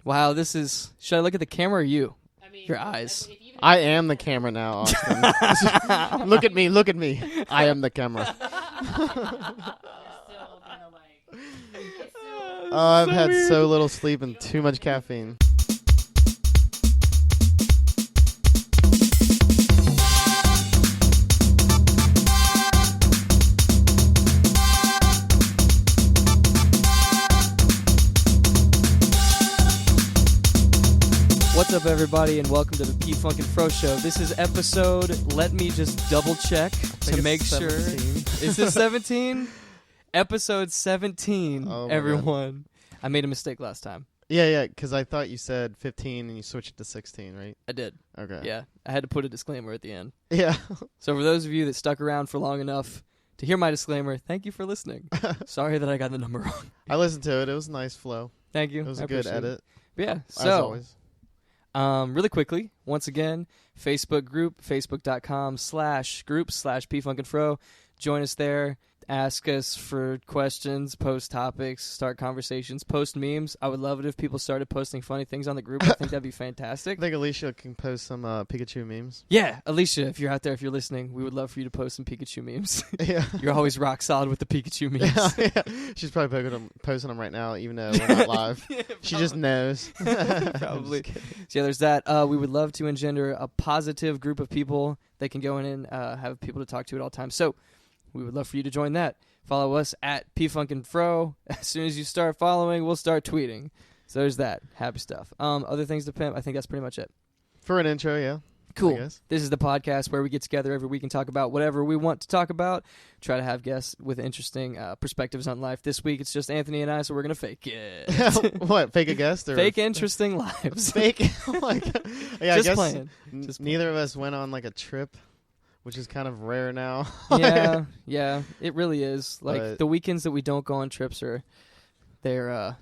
Wow, this is... Should I look at the camera or you? I mean, Your eyes. I am the camera now, Austin. Look at me, look at me. I am the camera. I've had so little sleep and too much caffeine. What's up, everybody, and welcome to the P Funk and Fro Show. This is episode, let me just double check to make sure. Is this 17? Episode 17, everyone. I made a mistake last time. Yeah, because I thought you said 15 and you switched it to 16, right? I did. Okay. Yeah, I had to put a disclaimer at the end. Yeah. So for those of you that stuck around for long enough to hear my disclaimer, thank you for listening. Sorry that I got the number wrong. I listened to it. It was a nice flow. Thank you. It was a a good edit. But yeah, As always. Really quickly, once again, Facebook group, facebook.com/group/pfunkandfro. Join us there. Ask us for questions, post topics, start conversations, post memes. I would love it if people started posting funny things on the group. I think that'd be fantastic. I think Alicia can post some Pikachu memes. Yeah, Alicia, if you're out there, if you're listening, we would love for you to post some Pikachu memes. Yeah. You're always rock solid with the Pikachu memes. Yeah. She's probably posting them right now, even though we're not live. Yeah, she just knows. Probably. So yeah, there's that. We would love to engender a positive group of people that can go in and have people to talk to at all times. So we would love for you to join that. Follow us at pfunkandfro. As soon as you start following, we'll start tweeting. So there's that. Happy stuff. Other things to pimp, I think that's pretty much it. For an intro, yeah. Cool. This is the podcast where we get together every week and talk about whatever we want to talk about. Try to have guests with interesting perspectives on life. This week it's just Anthony and I, so we're going to fake it. What? Fake a guest? Or fake interesting lives. Fake? Oh my God. Yeah, just I guess playing. Neither of us went on like a trip, which is kind of rare now. Yeah, it really is. Like, but the weekends that we don't go on trips they're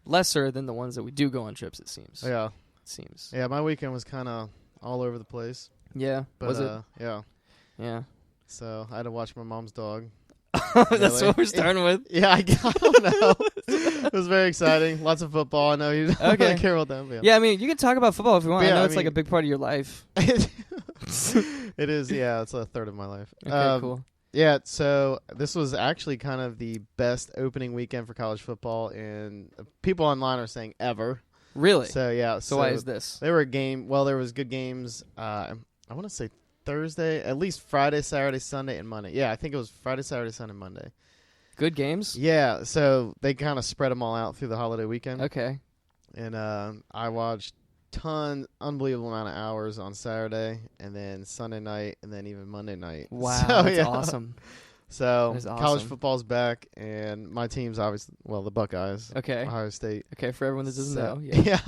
lesser than the ones that we do go on trips, it seems. Yeah. It seems. Yeah, my weekend was kind of all over the place. Yeah. But, was it? Yeah. Yeah. So I had to watch my mom's dog. That's what we're starting with? Yeah, I don't know. It was very exciting. Lots of football. I know you don't really care about them. Yeah, I mean, you can talk about football if you want. Yeah, I know it's like a big part of your life. It is, yeah. It's a third of my life. Okay, cool. Yeah, so this was actually kind of the best opening weekend for college football, and people online are saying ever. Really? So, yeah. So why is this? There were there was good games. I want to say Thursday, at least Friday, Saturday, Sunday, and Monday. Yeah, I think it was Friday, Saturday, Sunday, Monday. Good games? Yeah, so they kind of spread them all out through the holiday weekend. Okay. And I watched unbelievable amount of hours on Saturday, and then Sunday night, and then even Monday night. Wow, so, that's yeah. awesome. So awesome. College football's back, and my team's obviously, the Buckeyes. Okay. Ohio State. Okay, for everyone that doesn't know. Yeah.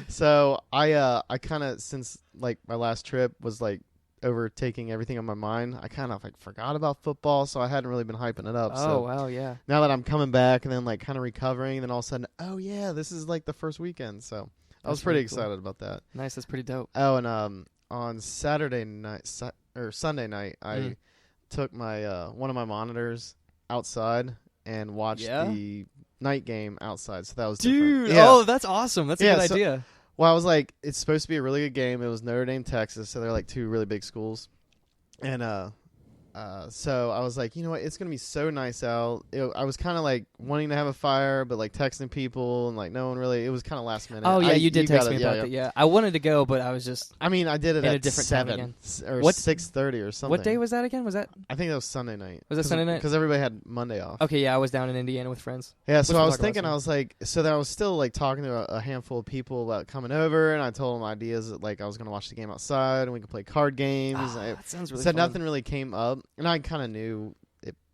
So I kind of, since like my last trip was like overtaking everything on my mind, I kind of like forgot about football, so I hadn't really been hyping it up. Oh, wow, yeah. Now that I'm coming back and then like kind of recovering, and then all of a sudden, oh yeah, this is like the first weekend. So I was pretty excited about that. Nice, that's pretty dope. Oh, and on Saturday night or Sunday night, I took my one of my monitors outside and watched the night game outside. So that was different. Dude, oh, that's awesome. That's a good idea. Well, I was like, it's supposed to be a really good game. It was Notre Dame, Texas, so they're like two really big schools. And so I was like, you know what? It's going to be so nice out. I was kind of like wanting to have a fire, but like texting people and like no one really. It was kind of last minute. Oh, yeah, you did text me about that. Yeah, I wanted to go, but I was just. I mean, I did it at at a different 7 time or 6:30 or something. What day was that again? Was that? I think that was Sunday night. Was that Sunday night? Because everybody had Monday off. Okay, yeah, I was down in Indiana with friends. Yeah, so I was thinking, I was like, so then I was still like talking to a handful of people about coming over, and I told them ideas that like I was going to watch the game outside and we could play card games. That sounds really fun. So nothing really came up, and I kind of knew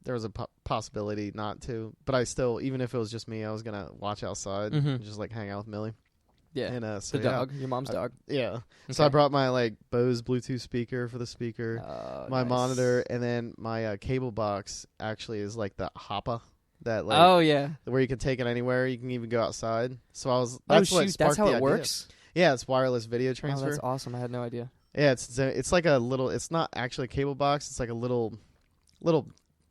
there was a possibility not to, but I still, even if it was just me, I was going to watch outside and just like hang out with Millie. Yeah, and so, the dog, your mom's dog. Yeah. Okay. So I brought my like Bose Bluetooth speaker for the speaker, my monitor, and then my cable box actually is like the Hoppa. That like, where you can take it anywhere. You can even go outside. So I was. That's what sparked that's how the it idea. works. Yeah, it's wireless video transfer. Oh, that's awesome. I had no idea. Yeah, it's like a little. It's not actually a cable box. It's like a little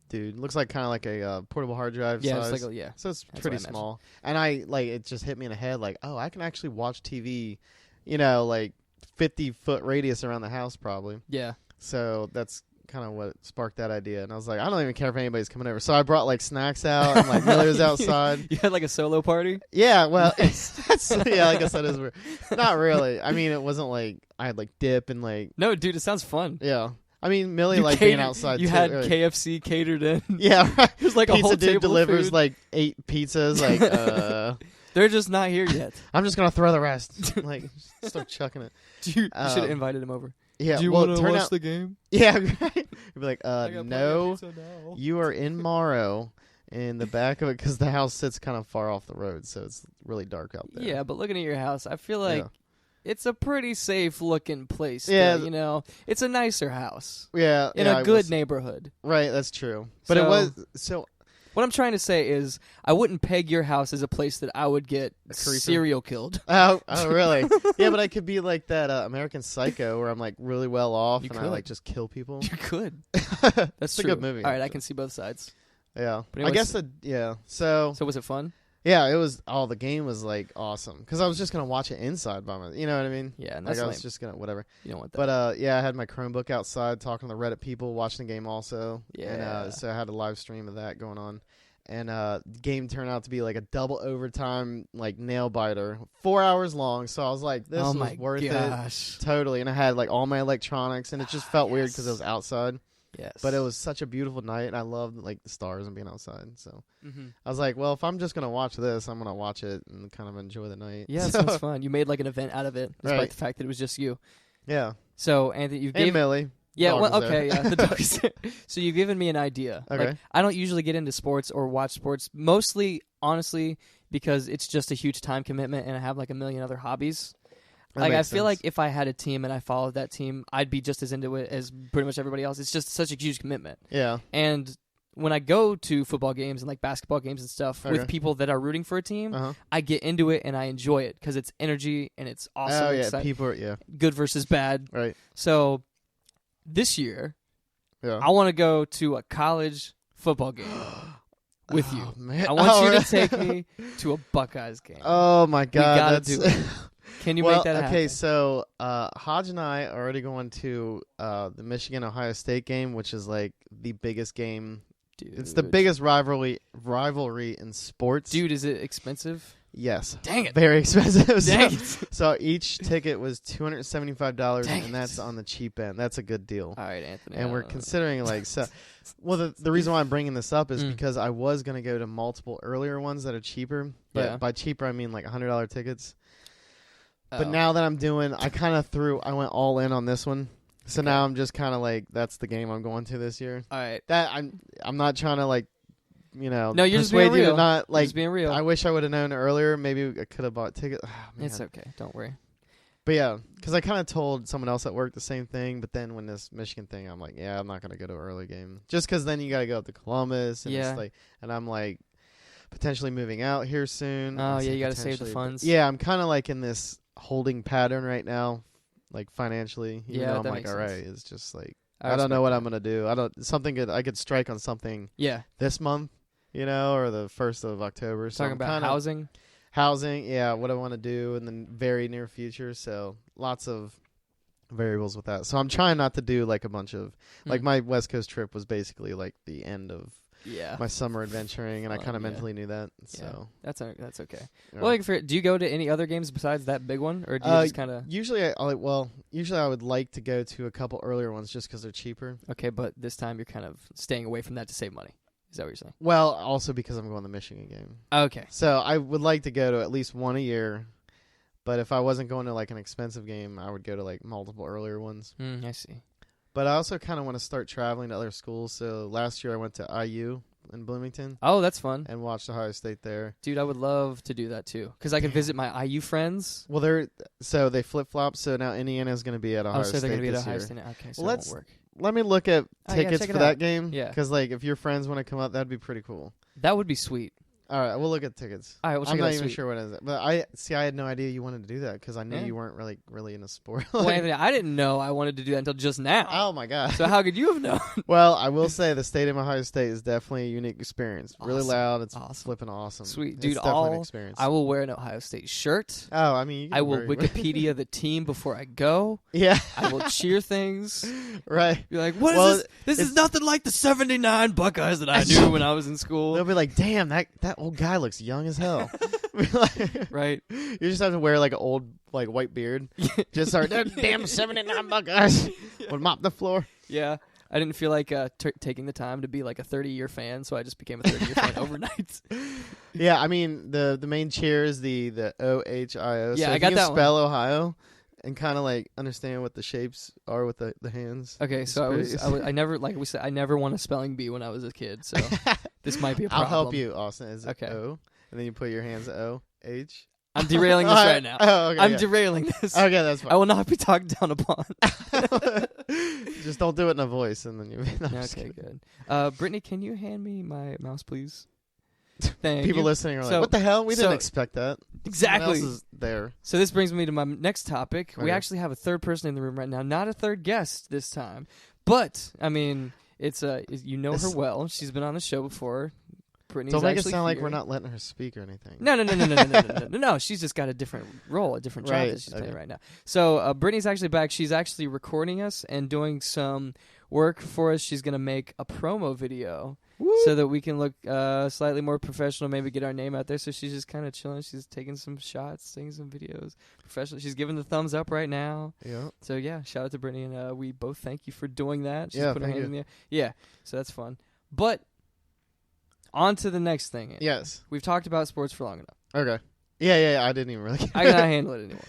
dude. Looks like kind of like a portable hard drive Yeah, size. it's like So it's That's pretty what I small. And it just hit me in the head like, oh, I can actually watch TV, like 50-foot radius around the house probably. yeah. So that's kind of what sparked that idea. And I was like, I don't even care if anybody's coming over. So I brought like snacks out and like Millie was outside. You had like a solo party? Yeah, well, yeah, I guess that is weird. Not really. I mean, it wasn't like I had like dip and like. No, dude, it sounds fun. Yeah. I mean, Millie like being outside. You too, had really. KFC catered in. Yeah, right. There's like Pizza a whole dude table delivers of food. like 8 pizzas. Like, They're just not here yet. I'm just gonna throw the rest. Like, start chucking it. You should have invited him over. Yeah. Do you well, want to turn watch out, the game? Yeah. Right. You'd be like, I got no, pizza now. you are in Morrow, in the back of it, because the house sits kind of far off the road, so it's really dark out there. Yeah, but looking at your house, I feel like it's a pretty safe looking place. Yeah. It's a nicer house Yeah. in a good neighborhood. Right, that's true. But it was so. What I'm trying to say is, I wouldn't peg your house as a place that I would get serial killed. Oh, really? Yeah, but I could be like that American Psycho, where I'm like really well off You and could. I like just kill people. You could. That's That's a true. good movie. All right, I can see both sides. Yeah, But I anyways- guess So So was it fun? yeah, it was. Oh, the game was like awesome because I was just gonna watch it inside by myself. You know what I mean? Yeah, and Like that's I was lame. just gonna whatever. You don't want that. But yeah, I had my Chromebook outside talking to the Reddit people, watching the game also. Yeah. And so I had a live stream of that going on. And the game turned out to be like a double overtime like nail biter, 4 hours long. So I was like, this oh was my worth gosh. it. Totally. And I had like all my electronics, and it just felt weird because it was outside. Yes. But it was such a beautiful night, and I loved like the stars and being outside. So Mm-hmm. I was like, well, if I'm just gonna watch this, I'm gonna watch it and kind of enjoy the night. Yeah, it So, sounds fun. You made like an event out of it, despite Right. the fact that it was just you. Yeah. So, Anthony, you And gave Millie. yeah, dog well, was okay, there. yeah, the dog is there. So you've given me an idea. Okay. Like, I don't usually get into sports or watch sports, mostly, honestly, because it's just a huge time commitment, and I have like a million other hobbies. That Like I makes feel sense. like if I had a team and I followed that team, I'd be just as into it as pretty much everybody else. It's just such a huge commitment. Yeah. And when I go to football games and like basketball games and stuff Okay. with people that are rooting for a team, Uh huh. I get into it and I enjoy it because it's energy and it's awesome. Oh and yeah. exci- People. Yeah. good versus bad. Right. So this year, Yeah. I want to go to a college football game with you. Oh, man. I want Oh, you really? to take me to a Buckeyes game. Oh my God. gotta that's do it. Can you well, make that happen? okay, so Hodge and I are already going to the Michigan-Ohio State game, which is like the biggest game. Dude. It's the biggest rivalry in sports. Dude, is it expensive? Yes. Dang it. Very expensive. Dang so, it. so each ticket was $275, Dang and that's on the cheap end. That's a good deal. All right, Anthony. And we're considering like well, the reason why I'm bringing this up is Mm. because I was going to go to multiple earlier ones that are cheaper, but Yeah. by cheaper I mean like $100 tickets. But Oh. now that I'm doing, I went all in on this one. So Okay. now I'm just kind of like, that's the game I'm going to this year. All right. That I'm not trying to like, No, you're just persuade being you to real. not You're like. just being real. I wish I would have known earlier. Maybe I could have bought tickets. It's okay. Don't worry. But yeah, because I kind of told someone else at work the same thing. But then when this Michigan thing, I'm like, yeah, I'm not gonna go to an early game just because then you got to go up to Columbus, and Yeah. it's like, and I'm like potentially moving out here soon. Oh, I yeah, say you gotta save the potentially, but funds. Yeah, I'm kind of like in this holding pattern right now, like financially. Even Yeah, though I'm that like, makes all sense. right, it's just like I don't know what I'm gonna do. I could strike on something Yeah. this month, or the 1st of October. So Talking I'm about kinda, housing. housing, yeah, what I want to do in the very near future. So lots of variables with that. So I'm trying not to do like a bunch of like Mm. my West Coast trip was basically like the end of Yeah. my summer adventuring, and I Well, kind of yeah. mentally knew that. Yeah. So That's okay. yeah. Well, do you go to any other games besides that big one, or do you just kind of? usually I would like to go to a couple earlier ones just because they're cheaper. Okay, but this time you're kind of staying away from that to save money. Is that what you're saying? Well, also because I'm going to the Michigan game. Okay. So I would like to go to at least one a year. But if I wasn't going to like an expensive game, I would go to like multiple earlier ones. I see. But I also kind of want to start traveling to other schools. So last year I went to IU in Bloomington Oh, that's fun, and watched Ohio State there. dude. I would love to do that too, because I can visit my IU friends. Well, they flip flop. So now Indiana is going to be at Ohio Oh, so State they're gonna be at this Ohio year. State. Okay, so Well, it won't work. Let me look at Oh, yeah, tickets check it for that out. game. Yeah. Because like if your friends want to come up, that'd be pretty cool. That would be sweet. All right, we'll look at tickets. All right, we'll check I'm it not out. even Sweet. sure what it is. But I had no idea you wanted to do that because I knew you weren't really into sport. Well, Anthony, I didn't know I wanted to do that until just now. Oh my god! So how could you have known? Well, I will say the Stadium Ohio State is definitely a unique experience. Really Awesome. loud. It's Awesome. flipping awesome. Sweet, It's dude. definitely an experience. I will wear an Ohio State shirt. Oh, I mean, you can I will wear- Wikipedia the team before I go. Yeah, I will cheer things. right. Be like, what is Well, this? This is nothing like the '79 Buckeyes that I knew when I was in school. They'll be like, "Damn, that old guy looks young as hell." Be like- Right. You just have to wear like an old like white beard. Just start damn 79 Buckeyes would mop the floor. Yeah. I didn't feel like taking the time to be like a 30-year fan, so I just became a 30-year fan overnight. Yeah, I mean the main cheer is the OHIO. Yeah, so I if got you that can spell Ohio and kind of like understand what the shapes are with the hands. Okay, It's so pretty- I never, like we said, I never won a spelling bee when I was a kid, so this might be a I'll problem. help you, Austin. Is it Okay. O? And then you put your hands at O-H. I'm derailing this right now. Oh, okay, I'm yeah. derailing this. Okay, that's fine. I will not be talked down upon. Just don't do it in a voice, and then you. No, I'm just Okay, kidding. good. Brittany, can you hand me my mouse, please? Thank People you. listening are So- like, "What the hell? We didn't so- expect that." Exactly. Someone else is there. So this brings me to my next topic. We Okay. actually have a third person in the room right now, not a third guest this time, but I mean, it's you know her well. She's been on the show before. Brittany's Don't make it actually sound like here. we're not letting her speak or anything. No. She's just got a different role, a different job Right, that she's playing okay. right now. So Brittany's actually back. She's actually recording us and doing some work for us. She's gonna make a promo video so that we can look slightly more professional. Maybe get our name out there. So she's just kind of chilling. She's taking some shots, taking some videos. Professional. She's giving the thumbs up right now. Yeah. So yeah, shout out to Brittany, and we both thank you for doing that. She's Yeah, put her thank hand you. in the yeah. So that's fun. But on to the next thing. Andy. Yes. We've talked about sports for long enough. Okay. Yeah. I didn't even really. I cannot handle it anymore.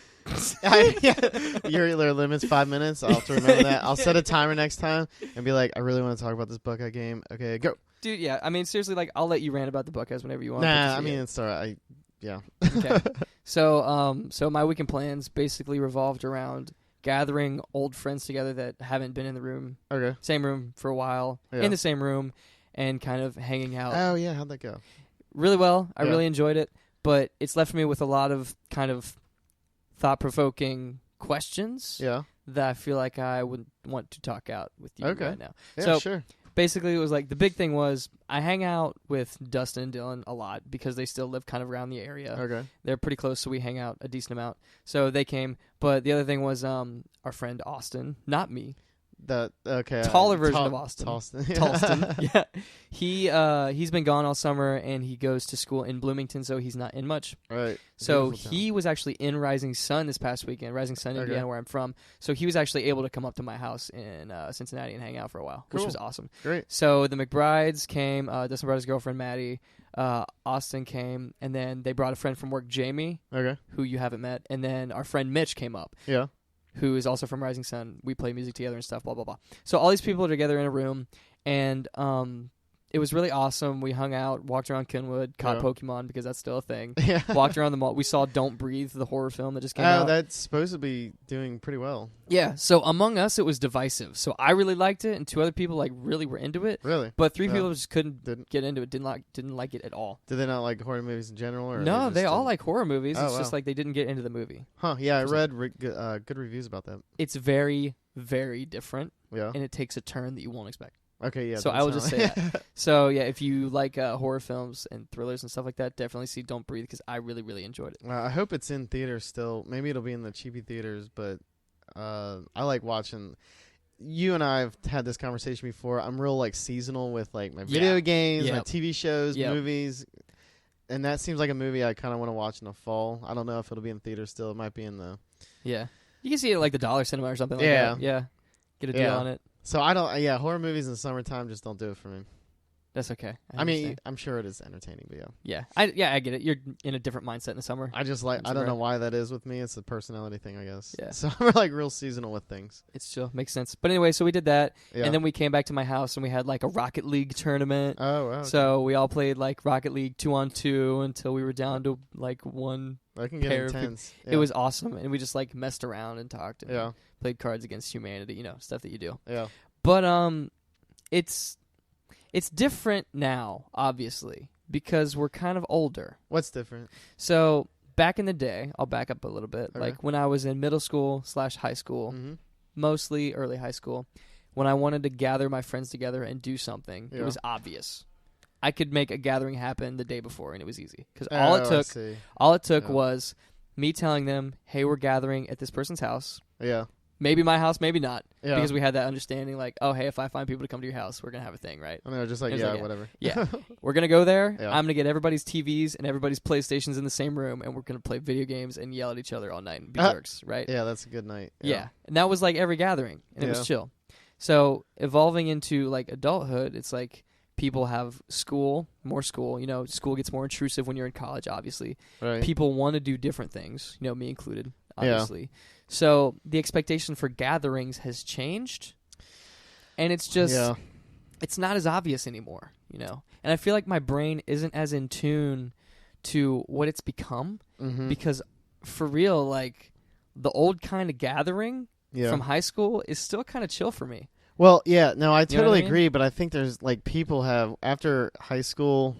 Your limit's 5 minutes. I'll have to remember that. I'll set a timer next time and be like, I really want to talk about this Buckeye game. Okay, go. Dude, yeah. I mean, seriously, like, I'll let you rant about the Buckeyes whenever you want. Nah, I mean, it's all right. Yeah. Okay. So my weekend plans basically revolved around gathering old friends together that haven't been in the room, Okay. same room for a while, Yeah. in the same room, and kind of hanging out. Oh, yeah. How'd that go? Really well. I Yeah. really enjoyed it, but it's left me with a lot of kind of thought-provoking questions Yeah. that I feel like I would want to talk out with you Okay. right now. Yeah, So sure. basically, it was like the big thing was I hang out with Dustin and Dylan a lot because they still live kind of around the area. Okay. They're pretty close, so we hang out a decent amount. So they came, but the other thing was our friend Austin, not me, Okay. taller version of Austin. Tolston. Talston. Yeah, he's been gone all summer and he goes to school in Bloomington, so he's not in much. Right. So Beautiful he was actually in Rising Sun this past weekend, Rising Sun, Okay. Indiana, where I'm from. So he was actually able to come up to my house in Cincinnati and hang out for a while, which Cool. was awesome. Great. So the McBrides came, Dustin brought his girlfriend Maddie, Austin came, and then they brought a friend from work, Jamie, Okay. who you haven't met, and then our friend Mitch came up, Yeah. who is also from Rising Sun. We play music together and stuff, blah, blah, blah. So all these people are together in a room, and it was really awesome. We hung out, walked around Kenwood, caught Yeah. Pokemon because that's still a thing. Yeah. Walked around the mall. We saw Don't Breathe, the horror film that just came Oh, out. that's supposed to be doing pretty well. Yeah, so among us, it was divisive. So I really liked it, and two other people like really were into it. Really? But three Yeah. people just couldn't Didn't. get into it. Didn't like it at all. Did they not like horror movies in general? Or No, just they all didn't? like horror movies. Oh, It's just wow. like they didn't get into the movie. Huh? Yeah, I For read good reviews about that. It's very, very different, Yeah. and it takes a turn that you won't expect. Okay. Yeah. So that I will just sound- say that. So yeah, if you like horror films and thrillers and stuff like that, definitely see Don't Breathe because I really, really enjoyed it. I hope it's in theaters still. Maybe it'll be in the cheapy theaters, but I like watching. You and I have had this conversation before. I'm real like seasonal with like my video games, my Yep. TV shows, Yep. movies, and that seems like a movie I kind of want to watch in the fall. I don't know if it'll be in theaters still. It might be in the. Yeah, you can see it at like the Dollar Cinema or something like Yeah. that. Yeah, get a deal Yeah. on it. So I don't. Yeah, horror movies in the summertime just don't do it for me. That's okay. I mean, understand. I'm sure it is entertaining, but yeah. Yeah, I get it. You're in a different mindset in the summer. I just like. That's I don't know right. why that is with me. It's a personality thing, I guess. Yeah. So I'm like real seasonal with things. It's chill, makes sense. But anyway, so we did that, Yeah. and then we came back to my house and we had like a Rocket League tournament. Oh wow. So we all played like Rocket League 2-on-2 until we were down to like one. that can get pair of intense. It was awesome, and we just like messed around and talked and Yeah. played Cards Against Humanity, stuff that you do. Yeah. But it's different now, obviously, because we're kind of older. What's different? So back in the day, I'll back up a little bit. Okay. Like when I was in middle school / high school, mostly early high school, when I wanted to gather my friends together and do something, it was obvious. I could make a gathering happen the day before, and it was easy. Because all it took was me telling them, hey, we're gathering at this person's house. Yeah. Maybe my house, maybe not. Yeah. Because we had that understanding, like, oh, hey, if I find people to come to your house, we're going to have a thing, right? I know, just like, whatever. Yeah. We're going to go there. Yeah. I'm going to get everybody's TVs and everybody's PlayStations in the same room, and we're going to play video games and yell at each other all night and be jerks, right? Yeah, that's a good night. Yeah. And that was like every gathering, and it was chill. So evolving into like adulthood, it's like people have more school. You know, school gets more intrusive when you're in college, obviously. Right. People want to do different things, you know, me included, obviously. Yeah. So the expectation for gatherings has changed, and it's just, it's not as obvious anymore, you know. And I feel like my brain isn't as in tune to what it's become, because for real, like the old kind of gathering from high school is still kind of chill for me. Well, yeah, no, I totally agree, but I think there's like people have after high school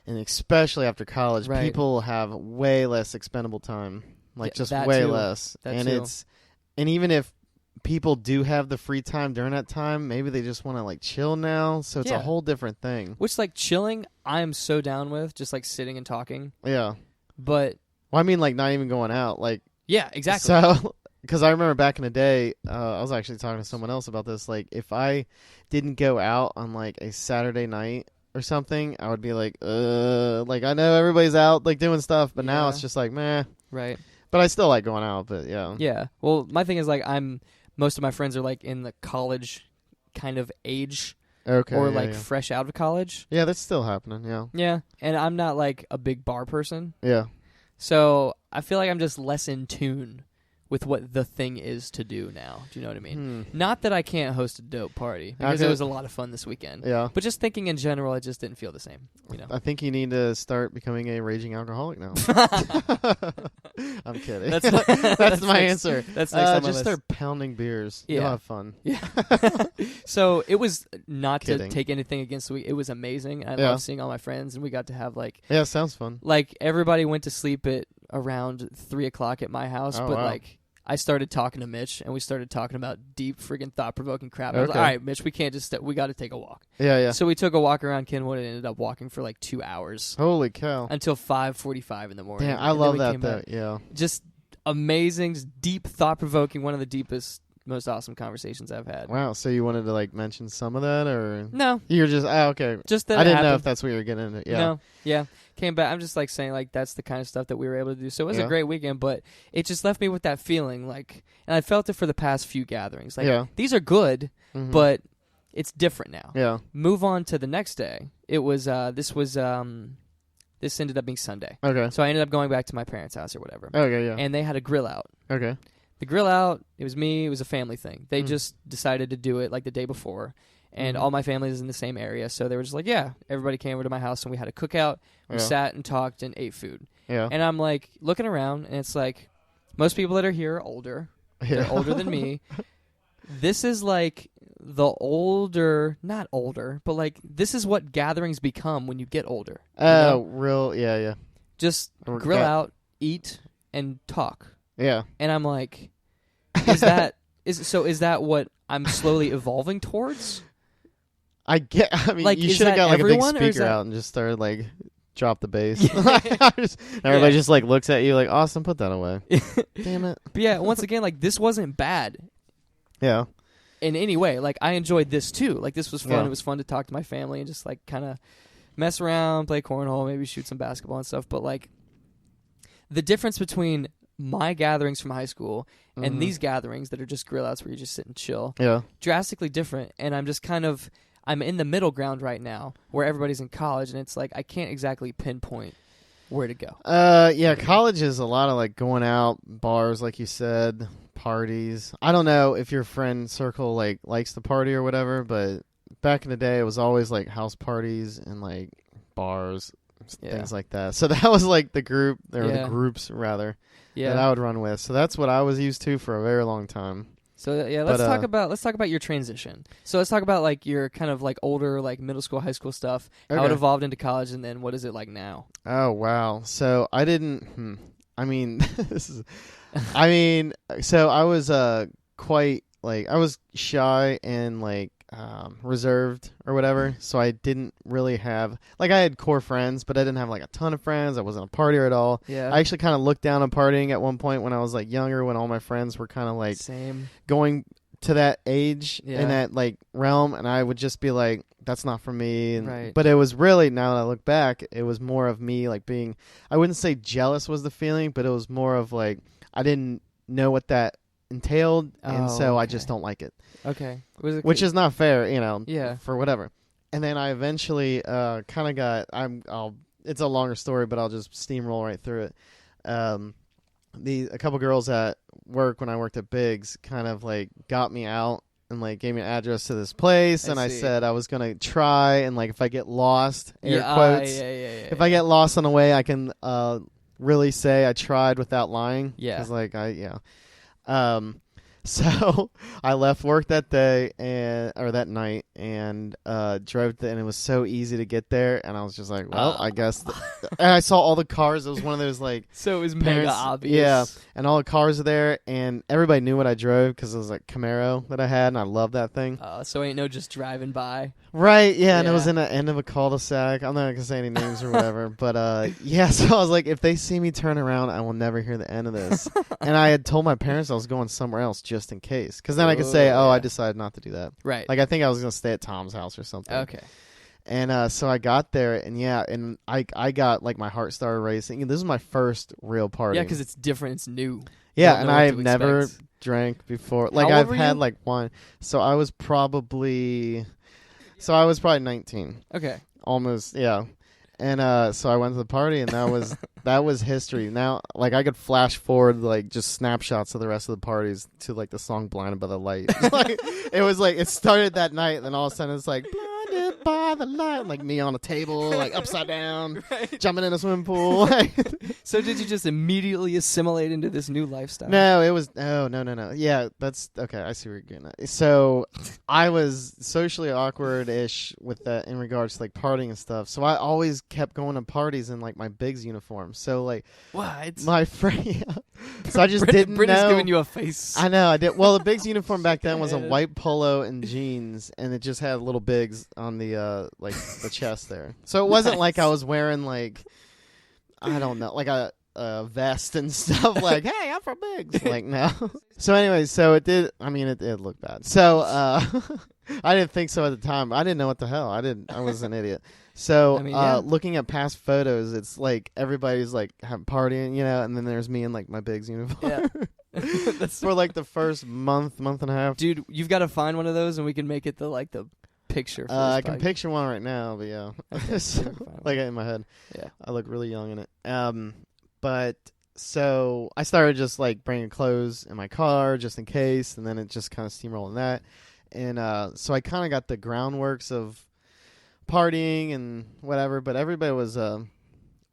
and especially after college, people have way less expendable time. Like just way less. And even if people do have the free time during that time, maybe they just want to like chill now. So it's a whole different thing. Which like chilling, I am so down with, just like sitting and talking. Yeah. But I mean like not even going out. Like yeah, exactly. So because I remember back in the day, I was actually talking to someone else about this. Like if I didn't go out on like a Saturday night or something, I would be like I know everybody's out like doing stuff, but now it's just like meh. Right. But I still like going out, but yeah. Yeah. Well, my thing is like most of my friends are like in the college kind of age. Okay. Or like fresh out of college. Yeah, that's still happening, yeah. Yeah. And I'm not like a big bar person. Yeah. So I feel like I'm just less in tune with what the thing is to do now. Do you know what I mean? Not that I can't host a dope party, because it was a lot of fun this weekend. Yeah. But just thinking in general, it just didn't feel the same. You know? I think you need to start becoming a raging alcoholic now. I'm kidding. That's my answer. That's next on my just list. start pounding beers. Yeah. You'll have fun. Yeah. So it was not to take anything against the week. It was amazing. I love seeing all my friends, and we got to have like... Yeah, sounds fun. Like, everybody went to sleep at around 3 o'clock at my house, but like... I started talking to Mitch, and we started talking about deep, friggin' thought-provoking crap. I was like, all right, Mitch, we can't just... we got to take a walk. Yeah, yeah. So we took a walk around Kenwood and ended up walking for like 2 hours. Holy cow. Until 5:45 in the morning. Damn, I love that, though. Yeah. Just amazing, just deep, thought-provoking, one of the deepest, most awesome conversations I've had. Wow, so you wanted to like mention some of that, or... No. You're just... okay. Just that I didn't know if that's what you were getting into. Yeah. No. Yeah. Came back. I'm just like saying like that's the kind of stuff that we were able to do. So it was a great weekend, but it just left me with that feeling like, and I felt it for the past few gatherings. Like these are good, but it's different now. Yeah. Move on to the next day. It was this ended up being Sunday. Okay. So I ended up going back to my parents' house or whatever. Okay. Yeah. And they had a grill out. Okay. The grill out. It was me. It was a family thing. They just decided to do it like the day before. And all my family is in the same area, so they were just like, yeah, everybody came over to my house, and we had a cookout. We sat and talked and ate food. Yeah. And I'm, like, looking around, and it's like, most people that are here are older. Yeah. They're older than me. This is, like, the older, not older, but, like, this is what gatherings become when you get older. Yeah. Just grill out, eat, and talk. Yeah. And I'm like, is that what I'm slowly evolving towards? I mean, like, you should have got like a big speaker out and just started like drop the bass. Everybody just like looks at you like, awesome, put that away. Damn it. But yeah, once again, like this wasn't bad. Yeah. In any way, like I enjoyed this too. Like this was fun. Yeah. It was fun to talk to my family and just like kind of mess around, play cornhole, maybe shoot some basketball and stuff. But like the difference between my gatherings from high school and these gatherings that are just grill outs where you just sit and chill, drastically different. And I'm just I'm in the middle ground right now where everybody's in college, and it's like I can't exactly pinpoint where to go. Yeah, college is a lot of like going out, bars, like you said, parties. I don't know if your friend circle like likes to party or whatever, but back in the day, it was always like house parties and like bars, things like that. So that was like the group, the groups rather, that I would run with. So that's what I was used to for a very long time. So yeah, let's talk about your transition. So let's talk about like your kind of like older like middle school, high school stuff, how it evolved into college, and then what is it like now? Oh wow! So I didn't. I mean, this is. I mean, so I was quite like I was shy and like reserved or whatever. So I didn't really have like I had core friends, but I didn't have like a ton of friends. I wasn't a partier at all. Yeah. I actually kind of looked down on partying at one point when I was like younger, when all my friends were kind of like going to that age in that like realm, and I would just be like, that's not for me. And, but it was really, now that I look back, it was more of me like being, I wouldn't say jealous was the feeling, but it was more of like I didn't know what that entailed, and so I just don't like it. Okay. Which is not fair, you know. Yeah. For whatever. And then I eventually kind of got. It's a longer story, but I'll just steamroll right through it. A couple girls at work when I worked at Biggs kind of like got me out and like gave me an address to this place, and I said I was gonna try, and like if I get lost, air quotes, if I get lost on the way, I can really say I tried without lying. Yeah. 'Cause like so I left work that day or that night and drove and it was so easy to get there, and I was just like, well, I guess and I saw all the cars. It was one of those like so it was mega obvious. Yeah, and all the cars are there, and everybody knew what I drove because it was like Camaro that I had, and I love that thing. So ain't no just driving by. Right, yeah, and it was in the end of a cul-de-sac. I'm not gonna say any names or whatever, but yeah. So I was like, if they see me turn around, I will never hear the end of this. And I had told my parents I was going somewhere else just in case, because then I could say, I decided not to do that. Right. Like I think I was gonna stay at Tom's house or something. Okay. And so I got there, and I got like my heart started racing. And this is my first real party. Yeah, because it's different. It's new. Yeah, and I've never drank before. Like I've had like wine. So I was probably 19. Okay. Almost, yeah. And so I went to the party, and that was history. Now, like I could flash forward like just snapshots of the rest of the parties to like the song "Blinded by the Light." Like it was like it started that night, and then all of a sudden it's like "Blinded by the Light," like me on a table, like upside down, jumping in a swimming pool. So did you just immediately assimilate into this new lifestyle? No, it was no. Yeah, that's okay. I see where you're getting at. So I was socially awkward-ish with that in regards to like partying and stuff. So I always kept going to parties in like my Biggs uniform. So like what? My friend. Yeah. So I just didn't Brittany's know. giving you a face. I know. I did. Well, the Biggs uniform back then was a white polo and jeans, and it just had little Biggs on the like the chest there. So it wasn't like I was wearing like I don't know, like a vest and stuff. Like, hey, I'm from Biggs. Like, no. So anyway, so it did. I mean, it looked bad. So I didn't think so at the time. I didn't know what the hell. I was an idiot. So looking at past photos, it's like everybody's like partying, you know, and then there's me in like my Biggs uniform. Yeah. For like the first month and a half. Dude, you've got to find one of those, and we can make it the picture. I can picture one right now, but yeah, okay, so, like in my head. Yeah, I look really young in it. But so I started just like bringing clothes in my car just in case, and then it just kind of steamrolled in that. And so I kind of got the groundworks of partying and whatever, but everybody was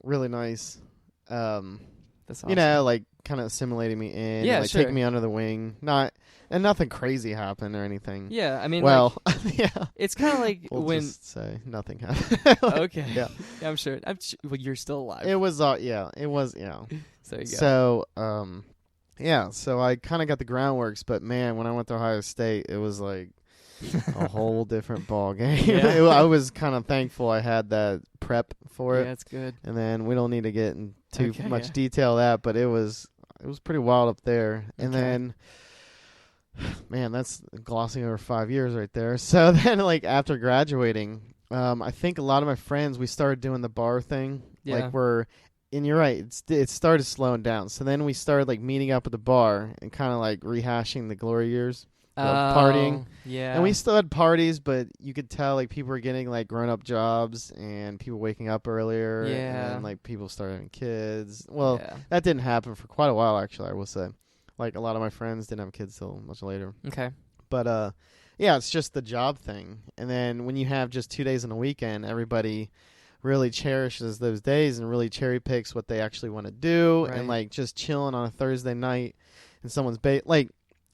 really nice. That's awesome. You know, like kind of assimilating me in, yeah, and, like sure. taking me under the wing. Nothing crazy happened or anything. Yeah, I mean, well, like, yeah, it's kind of like we'll when just say nothing happened. okay, yeah, I'm sure. Well, you're still alive. It was, it was, yeah. So you go. So, yeah. So I kind of got the groundworks, but man, when I went to Ohio State, it was like a whole different ball game. Yeah. I was kind of thankful I had that prep for it. Yeah, that's good. And then we don't need to get into too much detail of that, but it was pretty wild up there. And then, man, that's glossing over 5 years right there. So then, like after graduating, I think a lot of my friends, we started doing the bar thing. Yeah. Like and you're right, it started slowing down. So then we started like meeting up at the bar and kind of like rehashing the glory years. Partying. Yeah. And we still had parties, but you could tell like people were getting like grown up jobs and people waking up earlier. Yeah. And like people started having kids. Well, that didn't happen for quite a while actually, I will say. Like a lot of my friends didn't have kids till much later. Okay. But yeah, it's just the job thing. And then when you have just 2 days on a weekend, everybody really cherishes those days and really cherry picks what they actually want to do. Right. And like just chilling on a Thursday night in someone's like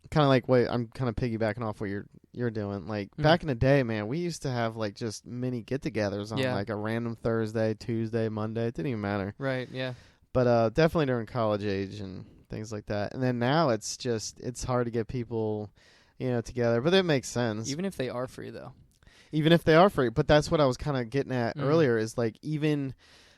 kind of like what I'm kind of piggybacking off what you're doing. Like back in the day, man, we used to have like just mini get-togethers on like a random Thursday, Tuesday, Monday. It didn't even matter. Right. Yeah. But definitely during college age and things like that. And then now it's hard to get people, together. But it makes sense. Even if they are free, though. Even if they are free. But that's what I was kind of getting at earlier is like even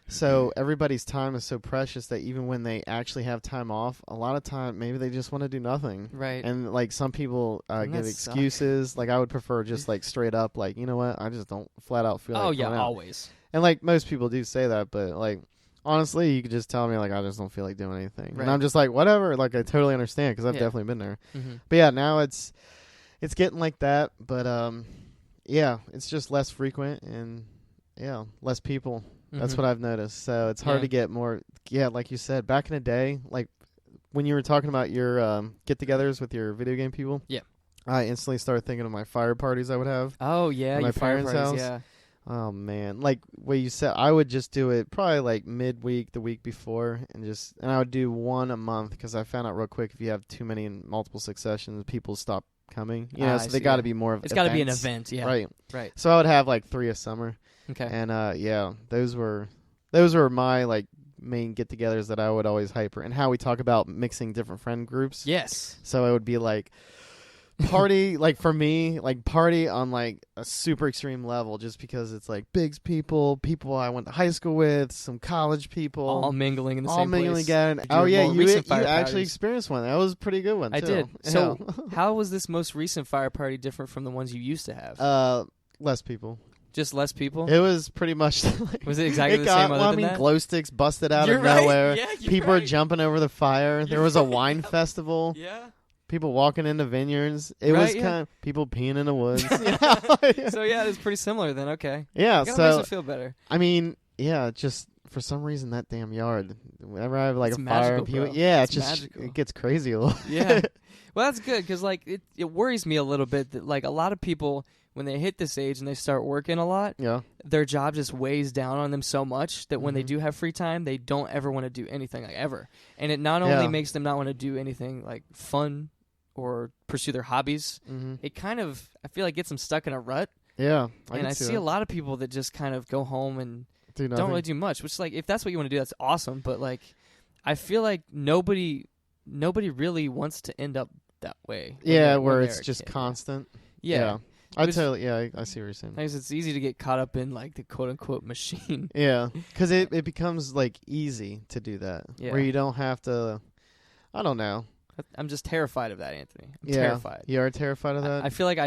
so everybody's time is so precious that even when they actually have time off, a lot of time maybe they just want to do nothing. Right. And like some people give excuses. Like I would prefer just like straight up like, you know what? I just don't flat out feel like going out. Always. And like most people do say that, but like honestly, you could just tell me, like, I just don't feel like doing anything. Right. And I'm just like, whatever. Like, I totally understand because I've definitely been there. Mm-hmm. But, yeah, now it's getting like that. But, yeah, it's just less frequent and, less people. That's what I've noticed. So it's hard to get more. Yeah, like you said, back in the day, like when you were talking about your get-togethers with your video game people. Yeah. I instantly started thinking of my fire parties I would have. Oh, yeah. At my parents' house. Yeah. Oh, man. Like what you said, I would just do it probably like midweek, the week before, and I would do one a month because I found out real quick if you have too many in multiple successions, people stop coming. So they got to be more of It's got to be an event, yeah. Right. So I would have like 3 a summer. Okay. And, those were my like main get-togethers that I would always hyper, and how we talk about mixing different friend groups. Yes. So it would be like party, like for me, like party on like a super extreme level, just because it's like Biggs people I went to high school with, some college people, all mingling in the all same mingling place. again. Oh yeah, you actually experienced one. That was a pretty good one. I too. did. So how was this most recent fire party different from the ones you used to have? Less people. Just less people? It was pretty much like, was it exactly the same other than that? Glow sticks busted out You're of right. nowhere. Yeah, people are jumping over the fire. There was a wine festival. Yeah. People walking into vineyards. It was kind of people peeing in the woods. So yeah, it's pretty similar then. Okay. Yeah. It so makes it feel better. I mean, yeah, just for some reason that damn yard. Whenever I have like it's a fire, magical, people, it's just magical. It gets crazy a little. Yeah. Well, that's good because like it worries me a little bit that like a lot of people when they hit this age and they start working a lot, their job just weighs down on them so much that when they do have free time, they don't ever want to do anything like ever. And it not only makes them not want to do anything like fun or pursue their hobbies, it kind of, I feel like, gets them stuck in a rut. Yeah. I see a lot of people that just kind of go home and don't really do much, which is like, if that's what you want to do, that's awesome. But like, I feel like nobody really wants to end up that way. Yeah, where it's just constant. Yeah. I see what you're saying. I guess it's easy to get caught up in like the quote unquote machine. Yeah, because it becomes like easy to do that, where you don't have to. I don't know. I'm just terrified of that, Anthony. I'm terrified. You are terrified of that? I feel like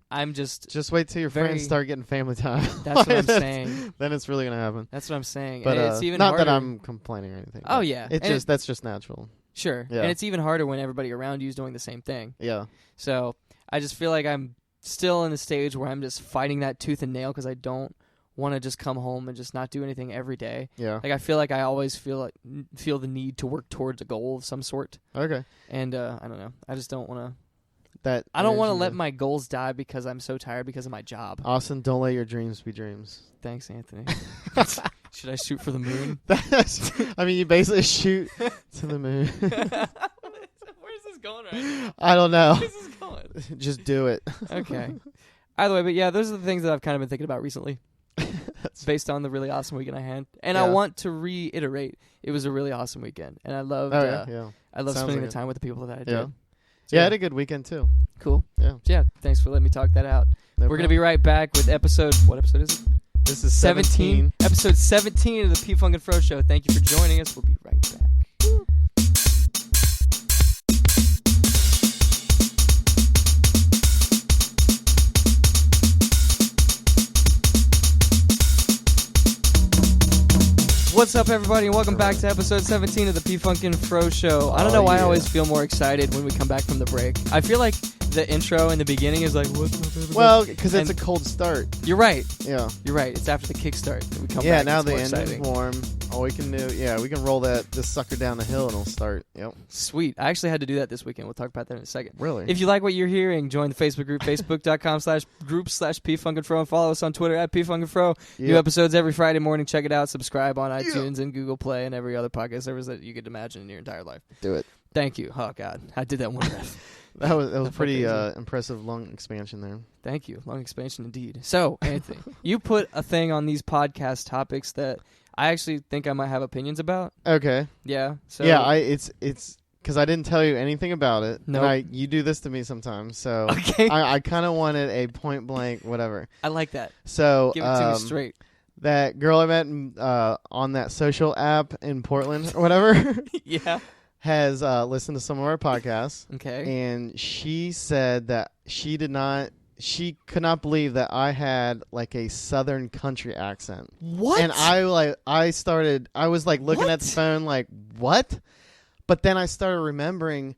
I'm just wait till your friends start getting family time. That's what I'm saying. Then it's really gonna happen. That's what I'm saying. But and it's even not harder. that I'm complaining or anything. Oh yeah, that's just natural. Sure. Yeah. And it's even harder when everybody around you is doing the same thing. Yeah. So I just feel like I'm still in the stage where I'm just fighting that tooth and nail because I don't want to just come home and just not do anything every day. Yeah. Like I feel like I always feel the need to work towards a goal of some sort. Okay. And I don't know. I just don't want to. I don't want to let my goals die because I'm so tired because of my job. Austin, don't let your dreams be dreams. Thanks, Anthony. Should I shoot for the moon? I mean, you basically shoot to the moon. Where's this going right now? I don't know. Where's this going? Just do it. Okay. Either way, but yeah, those are the things that I've kind of been thinking about recently. Based on the really awesome weekend I had. And I want to reiterate, it was a really awesome weekend. And I loved I loved spending the time with the people that I did. Yeah. So I had a good weekend too. Cool. Yeah. So yeah, thanks for letting me talk that out. We're going to be right back with what episode is it? This is 17. Episode 17 of the P Funk and Fro Show. Thank you for joining us. We'll be right back. What's up, everybody, and welcome back to episode 17 of the P Funk and Fro Show. I don't know why I always feel more excited when we come back from the break. I feel like the intro in the beginning is like, what's up, everybody? Well, because it's a cold start. You're right. Yeah. You're right. It's after the kickstart that we come back. Yeah, now it's the more engine's exciting. warm. All we can do, we can roll this sucker down the hill and it'll start. Yep. Sweet. I actually had to do that this weekend. We'll talk about that in a second. Really? If you like what you're hearing, join the Facebook group, facebook.com/group/pfunkandfro, and follow us on Twitter @pfunkandfro. Yep. New episodes every Friday morning. Check it out. Subscribe on iTunes and Google Play and every other podcast service that you could imagine in your entire life. Do it. Thank you. Oh, God. I did that one breath. That was pretty impressive lung expansion there. Thank you. Lung expansion indeed. So, Anthony, you put a thing on these podcast topics that I actually think I might have opinions about. Okay. Yeah. So yeah, it's because I didn't tell you anything about it. Nope. And you do this to me sometimes, so okay. I kind of wanted a point blank whatever. I like that. So give it to me straight. That girl I met on that social app in Portland or whatever. Yeah. Has listened to some of our podcasts. Okay. And she said that she could not believe that I had like a southern country accent. What? And I was like looking at the phone like, what? But then I started remembering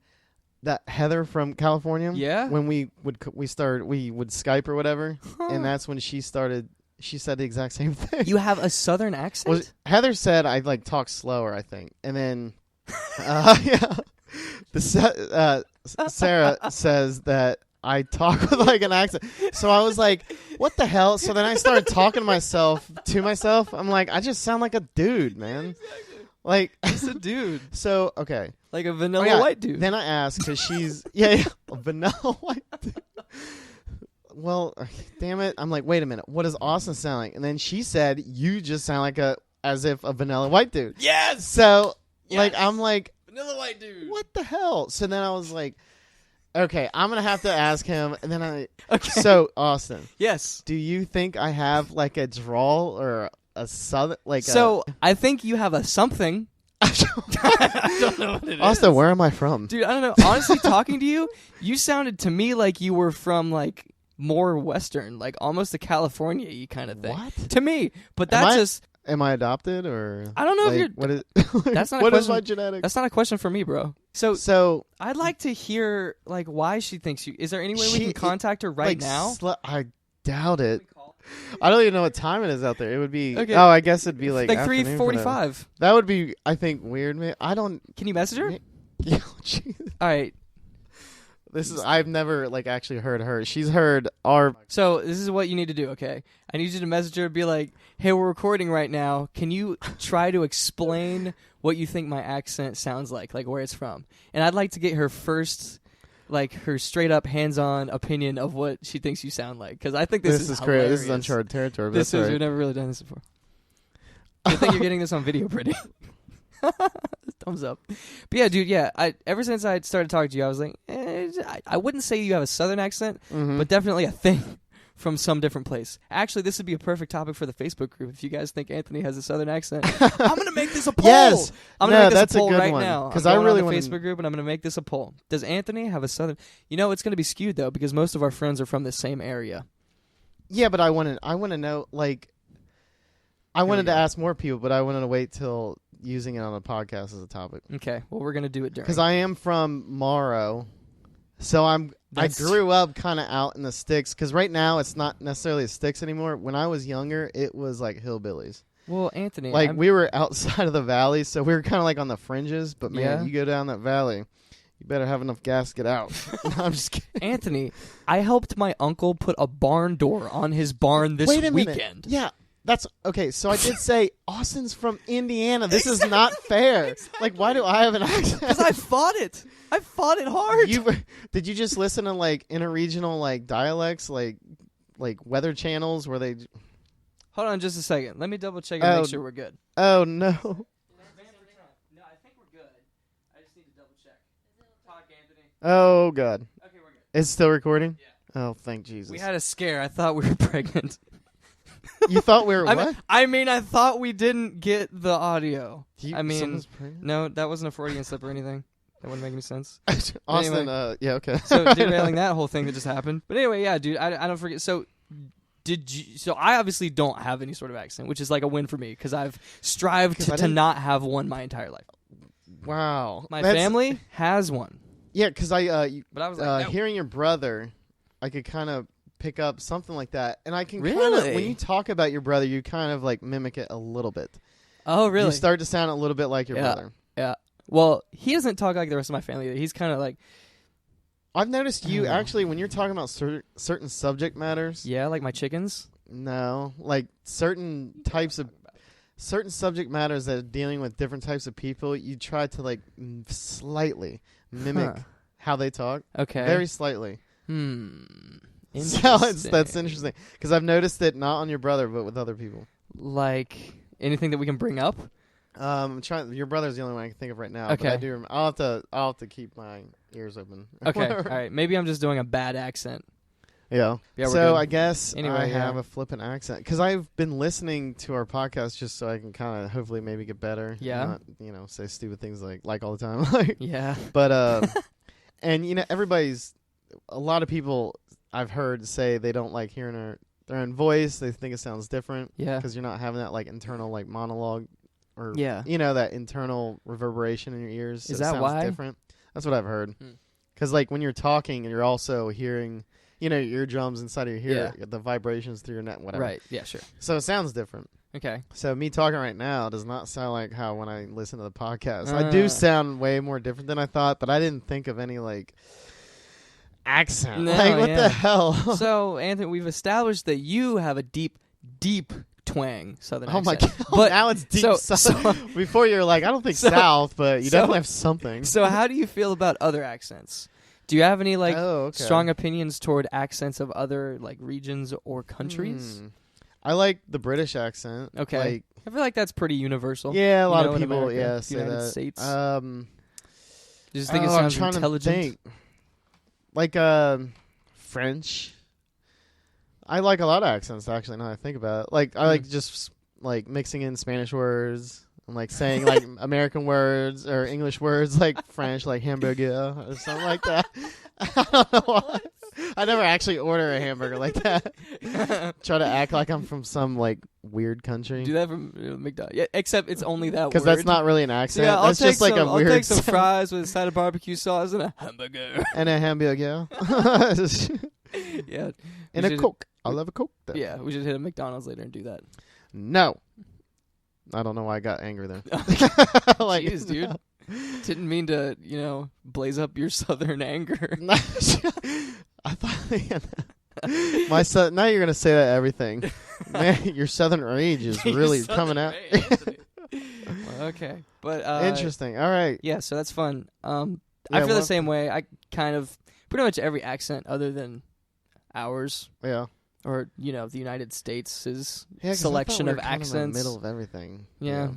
that Heather from California. Yeah. When we would Skype or whatever. And that's when she said the exact same thing. You have a southern accent? Well, Heather said I like talk slower, I think. And then yeah. Sarah says that I talk with like an accent. So I was like, what the hell? So then I started talking to myself. I'm like, I just sound like a dude, man. Exactly. Like, just a dude. So, okay. Like a vanilla white dude. Then I asked because she's, a vanilla white dude. Well, damn it. I'm like, wait a minute. What does Austin sound like? And then she said, you just sound like as if a vanilla white dude. Yes. So, like, I'm like, vanilla white dude. What the hell? So then I was like, okay, I'm going to have to ask him. And then okay. So, Austin. Yes. Do you think I have like a drawl or a southern, like I think you have a something. I don't know what it is. Austin, where am I from? Dude, I don't know. Honestly, talking to you, you sounded to me like you were from like more Western, like almost a California-y kind of thing. What? To me. But that's just... Am I adopted or? I don't know like, if you're... What is? That's not a what question. is my genetics? That's not a question for me, bro. So I'd like to hear like why she thinks you... Is there any way we can contact her right now? I doubt it. I don't even know what time it is out there. It would be... Okay. Oh, I guess it'd be like 3:45. That would be, I think, weird. Man, I don't... Can you message her? Yeah, geez. All right. I've never like actually heard her. She's heard our... So this is what you need to do, okay? I need you to message her and be like, hey, we're recording right now. Can you try to explain what you think my accent sounds like where it's from? And I'd like to get her first, like her straight up hands-on opinion of what she thinks you sound like. Because I think this is great. This is uncharted territory. This is, we've never really done this before. I think you're getting this on video, pretty. Thumbs up. But yeah, dude, ever since I started talking to you, I was like, I wouldn't say you have a southern accent, but definitely a thing from some different place. Actually, this would be a perfect topic for the Facebook group. If you guys think Anthony has a southern accent, I'm going to make this a poll. Yes. I'm going to make this a poll a good right one. now. Because I really want on the Facebook group, and I'm going to make this a poll. Does Anthony have a southern... You know, it's going to be skewed, though, because most of our friends are from the same area. Yeah, but I want to know, like... I wanted to ask more people, but I wanted to wait till using it on a podcast as a topic. Okay, well, we're going to do it during. Because I am from Morrow, so I grew up kind of out in the sticks. Because right now it's not necessarily sticks anymore. When I was younger, it was like hillbillies. Well, Anthony, like we were outside of the valley, so we were kind of like on the fringes. But man, you go down that valley, you better have enough gas to get out. No, I'm just kidding. Anthony, I helped my uncle put a barn door on his barn this weekend. Minute. Yeah. That's okay. So I did say Austin's from Indiana. This is not fair. Exactly. Like, why do I have an accent? Because I fought it. I fought it hard. Did you just listen to like interregional like dialects, like weather channels where they? Hold on, just a second. Let me double check and make sure we're good. Oh no. No, I think we're good. I just need to double check. Talk, Anthony. Oh god. Okay, we're good. It's still recording? Yeah. Oh, thank Jesus. We had a scare. I thought we were pregnant. You thought we were what? I thought we didn't get the audio. No, that wasn't a Freudian slip or anything. That wouldn't make any sense. Austin, anyway, yeah, okay. So derailing that whole thing that just happened. But anyway, yeah, dude, I don't forget. So So I obviously don't have any sort of accent, which is like a win for me because I've strived to not have one my entire life. Wow, my family has one. Yeah, because but I was like, no. Hearing your brother, I could kind of pick up something like that, and I can really kind of, when you talk about your brother, you kind of like mimic it a little bit. Oh, really? You start to sound a little bit like your brother. Yeah. Well, he doesn't talk like the rest of my family either. He's kind of like. I've noticed you actually when you're talking about certain subject matters. Yeah, like my chickens. No, like certain subject matters that are dealing with different types of people. You try to like slightly mimic how they talk. Okay. Very slightly. Interesting. So that's interesting because I've noticed it not on your brother but with other people. Like anything that we can bring up? Your brother's the only one I can think of right now. Okay. But I do. I'll have to keep my ears open. Okay. All right. Maybe I'm just doing a bad accent. Yeah. Yeah. We're So good. I guess Anyway, I yeah. have a flippant accent because I've been listening to our podcast just so I can kind of hopefully maybe get better. Yeah. Not, say stupid things like all the time. Like, Yeah. but and a lot of people I've heard say they don't like hearing their own voice. They think it sounds different. Yeah. Because you're not having that like internal like monologue or Yeah. that internal reverberation in your ears. So Is it that sounds why? different. That's what I've heard. Because like when you're talking, you're also hearing, your eardrums inside of your ear, the vibrations through your neck, whatever. Right. Yeah. Sure. So it sounds different. Okay. So me talking right now does not sound like how when I listen to the podcast. I do sound way more different than I thought, but I didn't think of any like accent. No, like what the hell? So Anthony, we've established that you have a deep, deep twang Southern Oh my accent. god! But now it's deep so- south. so- Before you're like, I don't think south, but you definitely have something. So how do you feel about other accents? Do you have any strong strong opinions toward accents of other like regions or countries? I like the British accent. Okay. Like, I feel like that's pretty universal. yeah, a lot of in people, America, say United that. States. Um, Just think it I'm sounds trying intelligent. to think. Like French. I like a lot of accents actually. Now that I think about it, like I like just like mixing in Spanish words and like saying like American words or English words like French, like hamburger or something like that. I don't know why. I never actually order a hamburger like that. Try to act like I'm from some like weird country. Do that from McDonald's. Yeah, except it's only that word. Because that's not really an accent. Yeah, that's just like a I'll weird take some fries with a side of barbecue sauce and a hamburger. and a hamburger. Yeah. And a Coke. I love a Coke. Though. Yeah, we should hit a McDonald's later and do that. No. I don't know why I got angry there. Like, jeez, dude. Didn't mean to, blaze up your southern anger. I thought my son. Now you're gonna say that everything. Man, your southern rage is really coming out. Okay, but interesting. All right. Yeah, so that's fun. I feel the same way. I kind of pretty much every accent other than ours. Yeah. Or the United States' Yeah, selection of kind of in accents. the middle of everything. Yeah.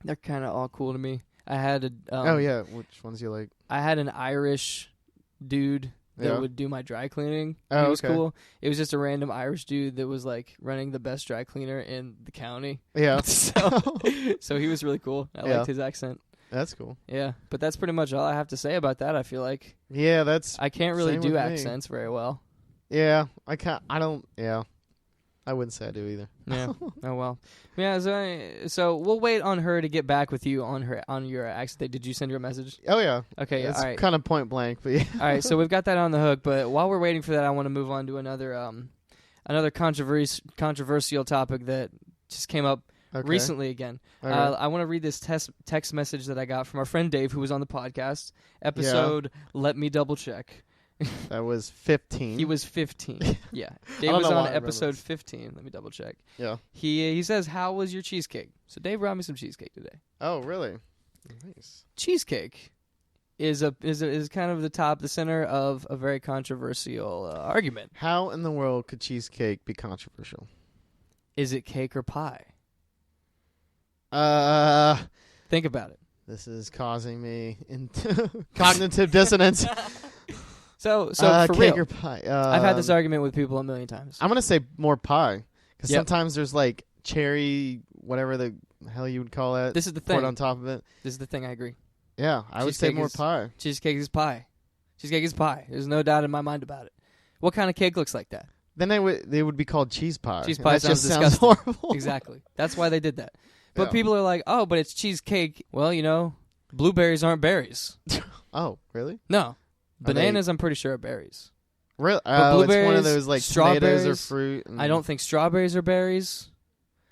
They're kind of all cool to me. I had a. Oh yeah, which ones you like? I had an Irish dude that would do my dry cleaning. Oh, he was okay. cool. It was just a random Irish dude that was like running the best dry cleaner in the county. Yeah. so he was really cool. I liked his accent. That's cool. Yeah, but that's pretty much all I have to say about that. I feel like. Yeah, that's. I can't really same do with accents very well. Yeah, I can't. I don't. Yeah, I wouldn't say I do either. Yeah. Oh well. Yeah. So we'll wait on her to get back with you on your accent. Did you send her a message? Oh yeah. Okay. It's all right. kind of point blank, but yeah. All right. So we've got that on the hook. But while we're waiting for that, I want to move on to another controversial topic that just came up recently again. Right. I want to read this text message that I got from our friend Dave, who was on the podcast episode. Let me double check. That was 15. He was 15. Yeah. Dave was on episode 15. Let me double check. Yeah. He says, "How was your cheesecake?" So Dave brought me some cheesecake today. Oh, really? Nice. Cheesecake is kind of the center of a very controversial argument. How in the world could cheesecake be controversial? Is it cake or pie? Think about it. This is causing me into cognitive dissonance. So for cake real, or pie? I've had this argument with people a million times. I'm gonna say more pie because Yep. sometimes there's like cherry, whatever the hell you would call it. This is the poured thing. on top of it. This is the thing. I agree. Yeah, I would say Cheesecake more is- pie. Cheesecake is pie. Cheesecake is pie. There's no doubt in my mind about it. What kind of cake looks like that? Then they would be called cheese pie. Cheese and pie that sounds just disgusting. horrible. Exactly. That's why they did that. But Yeah. people are like, "Oh, but it's cheesecake." Well, blueberries aren't berries. Oh, really? No. they- Bananas, I'm pretty sure, are berries. Really? But Oh, it's one of blueberries, those like tomatoes or strawberries, fruit. And, I don't think strawberries are berries.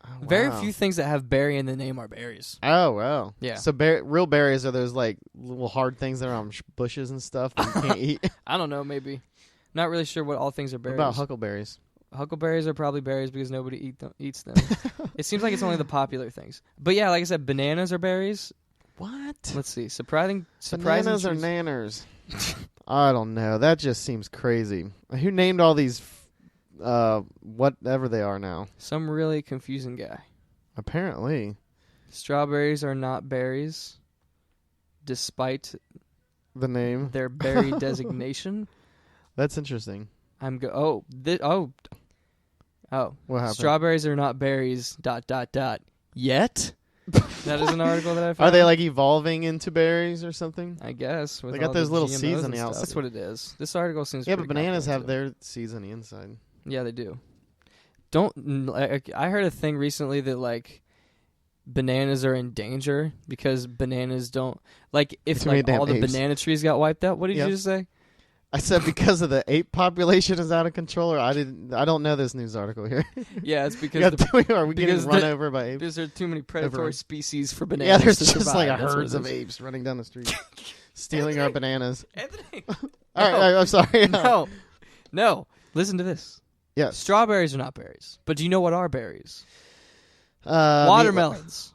Oh, Very wow. few things that have berry in the name are berries. Oh wow. Yeah. So real berries are those like little hard things that are on bushes and stuff that you can't eat. I don't know, maybe. Not really sure what all things are What berries. about huckleberries? Huckleberries are probably berries because nobody eats them. It seems like it's only the popular things. But yeah, like I said, bananas are berries. What? Let's see. Surprising Bananas are choice. nanners. I don't know. That just seems crazy. Who named all these whatever they are now? Some really confusing guy. Apparently. Strawberries are not berries, despite the name. their berry designation. That's interesting. Oh. What happened? Strawberries are not berries, ... Yet? That is an article that I found. Are they like evolving into berries or something? I guess. They got those little seeds on the outside. That's what it is. This article seems Yeah, pretty but bananas have comprehensive. their seeds on the inside. Yeah, they do. I heard a thing recently that, like, bananas are in danger because bananas don't... Like, if like, all the banana trees got wiped out, what did you just say? I said because of the ape population is out of control, or I don't know this news article here. Yeah, it's because are we getting run over by apes? Because there are too many predatory species for bananas. Yeah, there's to just survive. like herds of apes running down the street, stealing our bananas. Anthony, all right, I'm sorry. No. Listen to this. Yes, strawberries are not berries, but do you know what are berries? Watermelons,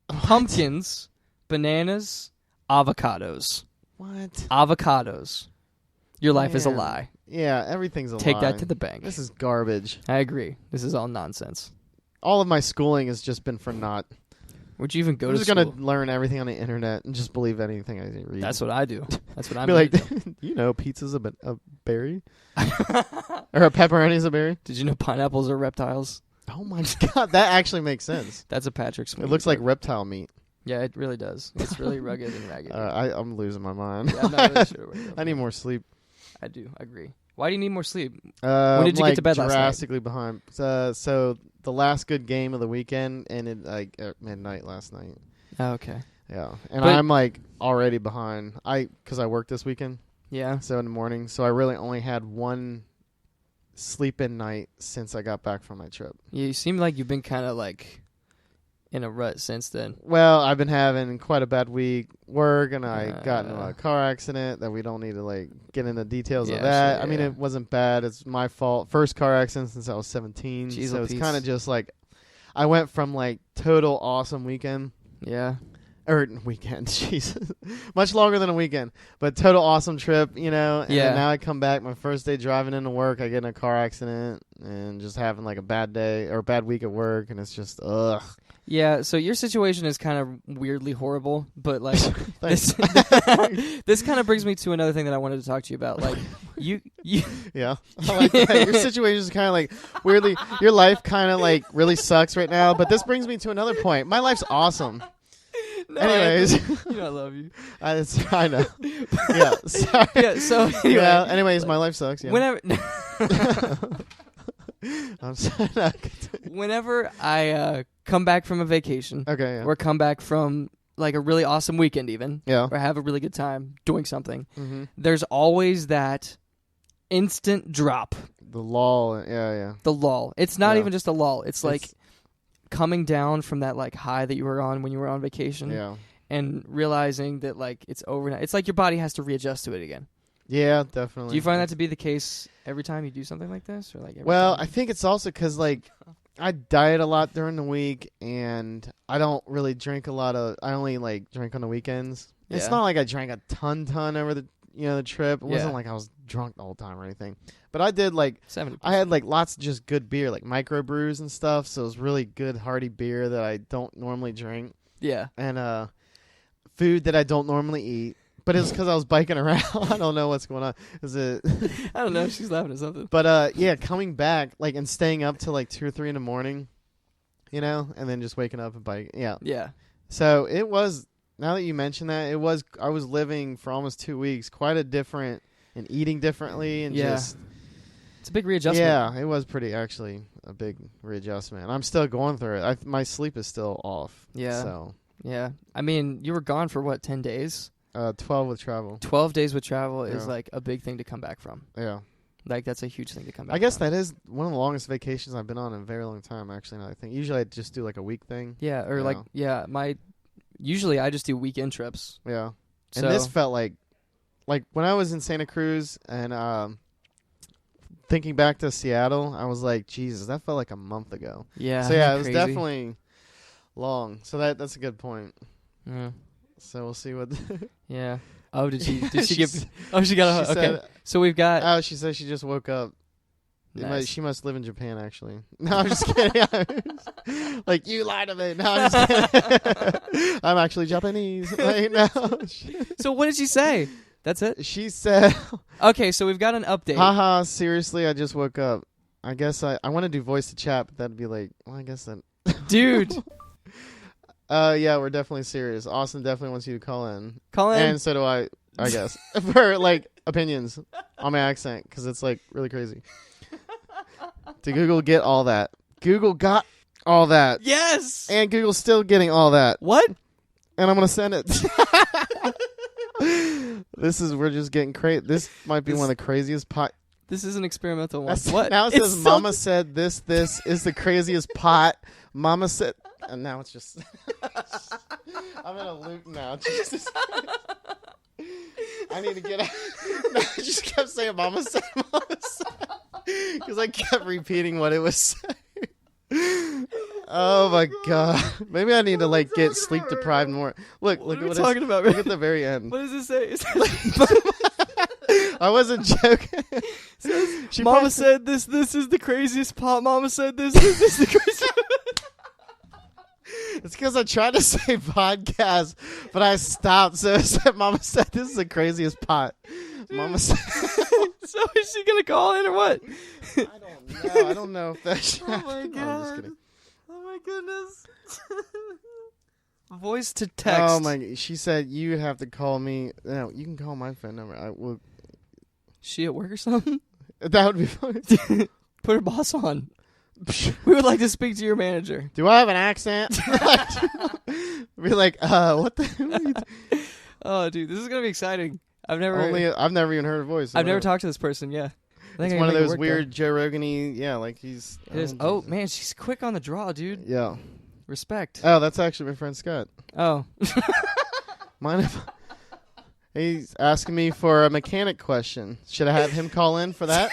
pumpkins, bananas, avocados. What? Avocados. Your life is a lie. Yeah, everything's a lie. Take that to the bank. This is garbage. I agree. This is all nonsense. All of my schooling has just been for naught. Where'd you even go I'm to just school? going to learn everything on the internet and just believe anything I read. That's what I do. That's what I'm Be like, doing. you know, pizza's a berry? Or a pepperoni's a berry? Did you know pineapples are reptiles? Oh my God, that actually makes sense. That's a Patrick Swayze. It looks like reptile meat. Yeah, it really does. It's really rugged and ragged. I'm losing my mind. Yeah, I'm not really sure where I need more sleep. I do. I agree. Why do you need more sleep? When did you get to bed last night? Drastically behind. So the last good game of the weekend ended like at midnight last night. Oh, okay. Yeah, and I'm like already behind. Because I worked this weekend. Yeah. So in the morning, so I really only had one sleep-in night since I got back from my trip. Yeah, you seem like you've been kind of like in a rut since then. Well, I've been having quite a bad week. Work, and I got into a car accident that we don't need to like get into details of that. Sure, I mean, it wasn't bad. It's my fault. First car accident since I was 17. Jeez, so it's kind of just like I went from like total awesome weekend. Yeah. Or weekend, Jesus. Much longer than a weekend. But total awesome trip, you know. And then now I come back, my first day driving into work, I get in a car accident and just having like a bad day or a bad week at work, and it's just ugh. Yeah, so your situation is kind of weirdly horrible, but like this kind of brings me to another thing that I wanted to talk to you about. Like you Yeah. I like that. Your situation is kind of like weirdly, your life kind of like really sucks right now, but this brings me to another point. My life's awesome. No, anyways, you know I love you. I know. Yeah. Sorry. Yeah. So anyway, yeah. Anyways, my life sucks. Yeah. Whenever, I'm sorry. Whenever I come back from a vacation, or come back from like a really awesome weekend, even, or have a really good time doing something, there's always that instant drop. The lull. Yeah. The lull. It's not even just a lull. It's like coming down from that like high that you were on when you were on vacation, and realizing that like it's overnight. It's like your body has to readjust to it again. Yeah, definitely. Do you find that to be the case every time you do something like this, or like? I think it's also because like I diet a lot during the week, and I don't really drink a lot of. I only like drink on the weekends. Yeah. It's not like I drank a ton over the trip. It wasn't like I was drunk the whole time or anything. But I did like 70%. I had like lots of just good beer, like microbrews and stuff. So it was really good, hearty beer that I don't normally drink. Yeah. And food that I don't normally eat. But it's because I was biking around. I don't know what's going on. Is it? I don't know. She's laughing at something. But coming back like and staying up till like 2 or 3 in the morning, you know, and then just waking up and biking. Yeah. Yeah. So it was. Now that you mention that, I was living for almost 2 weeks, quite a different, and eating differently, and just. It's a big readjustment. Yeah, it was actually a big readjustment. I'm still going through it. My sleep is still off. Yeah. So. Yeah. I mean, you were gone for what, 10 days? 12 with travel. 12 days with travel is like a big thing to come back from. Yeah. Like that's a huge thing to come back I guess from. that is one of the longest vacations I've been on in a very long time, actually, now I think. Usually I just do like a week thing. Yeah, or usually I just do weekend trips. Yeah. So. And this felt like when I was in Santa Cruz and thinking back to Seattle, I was like, Jesus, that felt like a month ago. Yeah. So yeah, it was definitely long. So that's a good point. Yeah. So we'll see what. Yeah. Oh, did she She get? s- Oh, she got she a. Okay, said- so we've got. Oh, she said she just woke up. Nice. She must live in Japan, actually. No, I'm just kidding. Like, you lied to me. No, I'm just kidding. I'm actually Japanese. Like, no. So what did she say? That's it. She said, Okay, so we've got an update. haha, seriously, I just woke up. I guess I want to do voice to chat, but that'd be like, well, I guess that. Dude, Yeah, we're definitely serious. Austin definitely wants you to call in. call in. And so do I guess. For, like, opinions on my accent, because it's, like, really crazy. Did Google get all that? Google got all that. Yes. And Google's still getting all that. What? And I'm going to send it. We're just getting crazy. This might be one of the craziest This is an experimental one. What? Now it It's says, so- Mama said this is the craziest pot. Mama said, and now it's just, I'm in a loop now. Jesus. I need to get out. No, I just kept saying, Mama said, because I kept repeating what it was saying. Oh my god! Maybe I need to like get sleep deprived more. Look What at are we what talking about? Look at the very end. What does it say? It I wasn't joking. says, She Mama probably- said this is the craziest pot. Mama said this is the craziest. It's because I tried to say podcast, but I stopped. So it said, Mama said this is the craziest pot. Mama said. So is she gonna call in or what? I don't know. I don't know if that's. Oh my I'm just god. kidding. Oh my goodness. Voice to text. Oh my! She said you have to call me. No, you can call my phone number. I will. She at work or something? That would be fun. Put her boss on. We would like to speak to your manager. Do I have an accent? Be like, what the? Oh, dude, this is gonna be exciting. I've never even heard her voice. I've never talked to this person. Yeah, I think It's I one of can make it those work, weird Joe Rogan-y. Yeah, like he's. though. It is. Oh man, she's quick on the draw, dude. Yeah. Respect. Oh, that's actually my friend Scott. Oh. Mind if he's asking me for a mechanic question? Should I have him call in for that?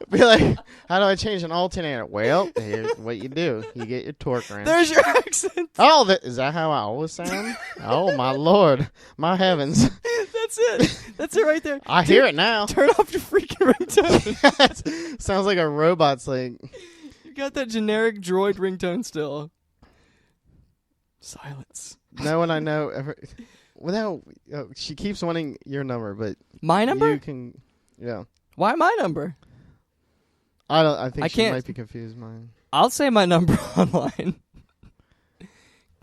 Be like, how do I change an alternator? Well, here's what you do: you get your torque wrench. There's your accent. Oh, is that how I always sound? Oh my lord, my heavens! That's it. That's it right there. I hear it now. Turn off your freaking ringtone. Sounds like a robot's like. You got that generic droid ringtone still. Silence. No one I know ever. Without, she keeps wanting your number, but My number? you can. Yeah, Why my number? I don't. I think I she can't- might be confused. Mine. I'll say my number online.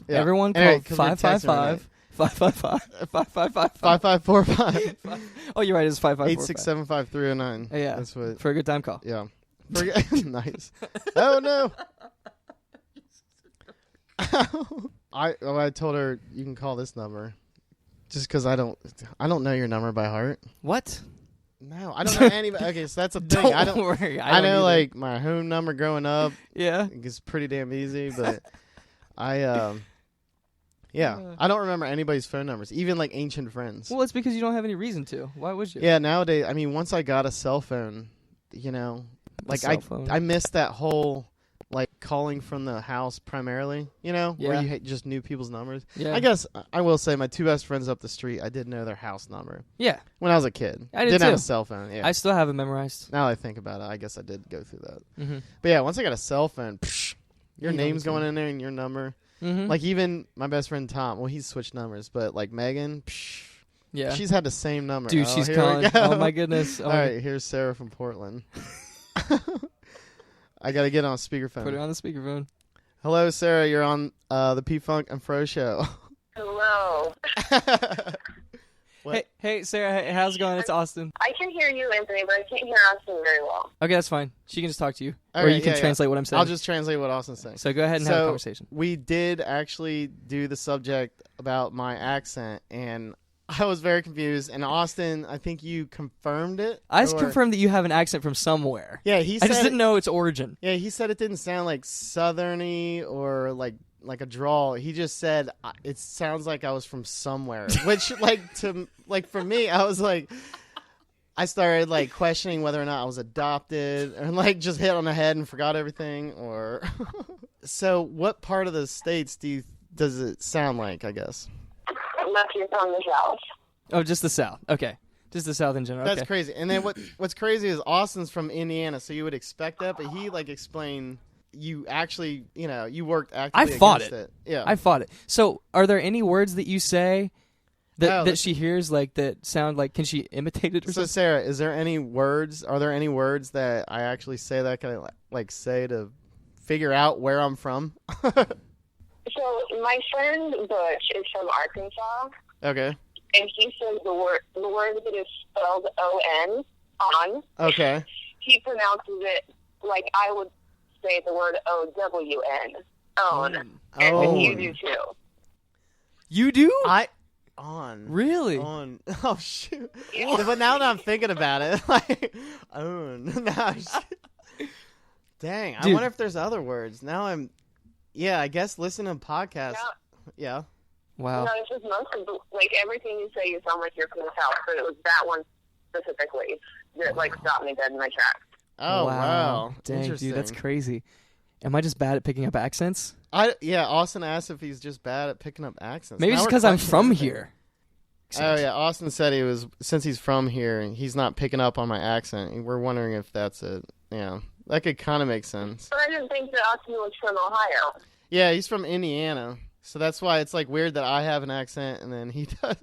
Yeah. Everyone call Anyway, 'cause we're texting 555 555 5555. 5545 Oh, you're right. It's 5545. 8675309. Yeah. That's what. For a good time call. Yeah. Nice. Oh no. I told her you can call this number, just because I don't know your number by heart. What? No, I don't know anybody. Okay, so that's a thing. Don't worry. I don't know either. like my home number growing up. Yeah. It's pretty damn easy, but yeah, I don't remember anybody's phone numbers, even like ancient friends. Well, it's because you don't have any reason to. Why would you? Yeah, nowadays, I mean, once I got a cell phone, like cell phone. I missed that whole like calling from the house primarily, where Yeah. you just knew people's numbers. Yeah. I guess I will say my two best friends up the street, I did know their house number Yeah. when I was a kid. I did Didn't have too. a cell phone. Yeah. I still have it memorized. Now that I think about it, I guess I did go through that. Mm-hmm. But yeah, once I got a cell phone, your You know name's it's gonna- going in there and your number. Mm-hmm. Like even my best friend Tom, well, he's switched numbers, but like Megan, yeah. she's had the same number. Dude, Oh, she's here we calling. go. Oh my goodness. Oh, All right, here's Sarah from Portland. I gotta get on speakerphone. Put it on the speakerphone. Hello, Sarah. You're on the P Funk and Fro show. Hello. What? Hey, Sarah. Hey, how's it going? It's Austin. I can hear you, Anthony, but I can't hear Austin very well. Okay, that's fine. She can just talk to you, or Okay, you can yeah. translate what I'm saying. I'll just translate what Austin's saying. So go ahead and have a So, conversation. We did actually do the subject about my accent, and I was very confused. And Austin, I think you confirmed it. I just or- confirmed that you have an accent from somewhere. Yeah, he I said. just didn't know its origin. Yeah, he said it didn't sound like southerny or like a drawl. He just said it sounds like I was from somewhere, which for me, I was like, I started like questioning whether or not I was adopted and like just hit on the head and forgot everything. Or so, what part of the states does it sound like? I guess. Well, unless you're from the South. Oh, just the South. Okay. Just the South in general. That's okay. crazy. And then what's crazy is Austin's from Indiana, so you would expect that, but he like explained you actually, you worked actively I fought against it. Yeah. I fought it. So, are there any words that you say that, Oh, that she hears like that sound like? Can she imitate it or So something? Sarah, are there any words that I actually say that can I like say to figure out where I'm from? So my friend Butch is from Arkansas, Okay. and he says the word that is spelled O-N, on, Okay. he pronounces it like I would say the word O-W-N, own. And you do too. You do? On. Really? On. Oh, shoot. Yeah. But now that I'm thinking about it, like, own. Dang. I Dude. wonder if there's other words. Now I guess listening to podcasts. Yeah. Wow. No, it's just most of like everything you say, you sound like you're from the South, but it was that one specifically that like stopped me dead in my tracks. Oh, wow. Dang, Interesting. dude, that's crazy. Am I just bad at picking up accents? Austin asked if he's just bad at picking up accents. Maybe Now it's we're because I'm questioning from everything. here. Oh, yeah. Austin said since he's from here, and he's not picking up on my accent. And we're wondering if that's it. Yeah. That could kind of make sense. But I didn't think that Austin was from Ohio. Yeah, he's from Indiana. So that's why it's like weird that I have an accent and then he does.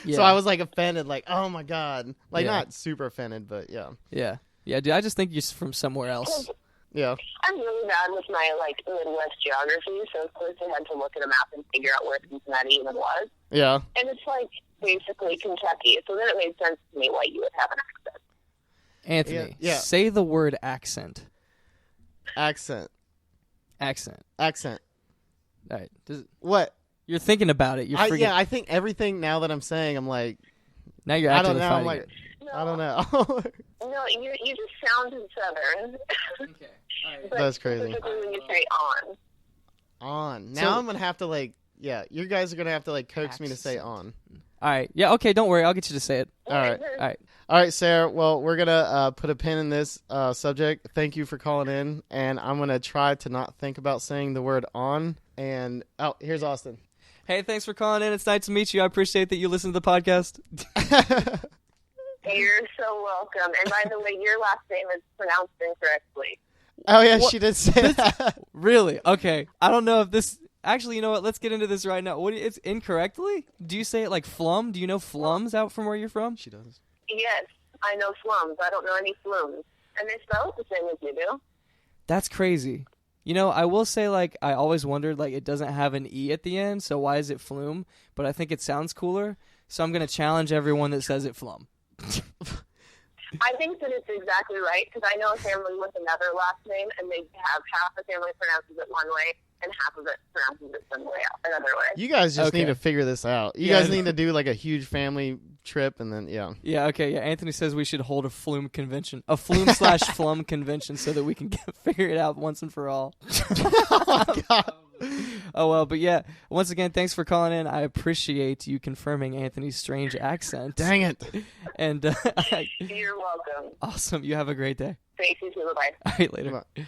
Yeah. So I was like offended, like, oh my God. Like, Yeah. not super offended, but yeah. Yeah. Yeah, dude, I just think you're from somewhere else. Yeah. I'm really bad with my like Midwest geography, so of course I had to look at a map and figure out where Cincinnati even was. Yeah. And it's like basically Kentucky, so then it made sense to me why you would have an accent. Anthony, Yeah. say the word accent. Accent. Accent. All right. What? You're thinking about it. You're freaking. I think everything now that I'm saying, I'm like, Now you're I don't actively know. I'm fighting like, it. No, I don't know. No, you just sounded Southern. Okay. All right. But That's crazy. specifically when you say on. On. Now So- I'm going to have to like, yeah, you guys are going to have to like coax me to say Accent. on. All right. Yeah. Okay. Don't worry. I'll get you to say it. All right. All right. All right, Sarah. Well, we're going to put a pin in this subject. Thank you for calling in. And I'm going to try to not think about saying the word on. And, here's Austin. Hey, thanks for calling in. It's nice to meet you. I appreciate that you listen to the podcast. You're so welcome. And by the way, your last name is pronounced incorrectly. Oh, yeah, What? she did say that. Really? Okay. I don't know if this. Actually, you know what? Let's get into this right now. It's incorrectly? Do you say it like flum? Do you know flums out from where you're from? She does. Yes, I know slums. I don't know any flumes. And they spell it the same as you do. That's crazy. You know, I will say, like, I always wondered, like, it doesn't have an E at the end, so why is it flume? But I think it sounds cooler, so I'm going to challenge everyone that says it flum. I think that it's exactly right, because I know a family with another last name, and they have half the family pronounces it one way, and half of it pronounces it another way. You guys just Okay. need to figure this out. You Yeah. guys need to do like a huge family trip and then, yeah. Yeah, okay, yeah. Anthony says we should hold a flume convention. A flume/flum convention so that we can figure it out once and for all. Oh, my God. Oh, well, but yeah, once again, thanks for calling in. I appreciate you confirming Anthony's strange accent. Dang it. And You're welcome. awesome. You have a great day. Thank you, too. Bye. All right, later. I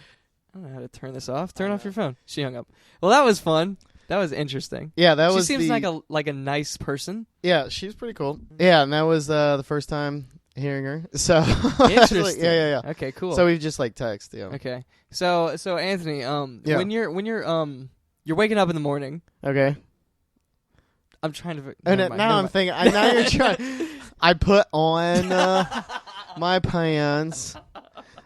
don't know how to turn this off. Turn off your phone. She hung up. Well, that was fun. That was interesting. Yeah, that She was seems like a nice person. Yeah, she's pretty cool. Yeah, and that was the first time hearing her. So Interesting. yeah. Okay, cool. So we've just like text, yeah. okay. So Anthony, Yeah. when you're waking up in the morning, Okay. I'm trying to. And never mind, now never I'm mind. thinking. Now you're trying. I put on my pants.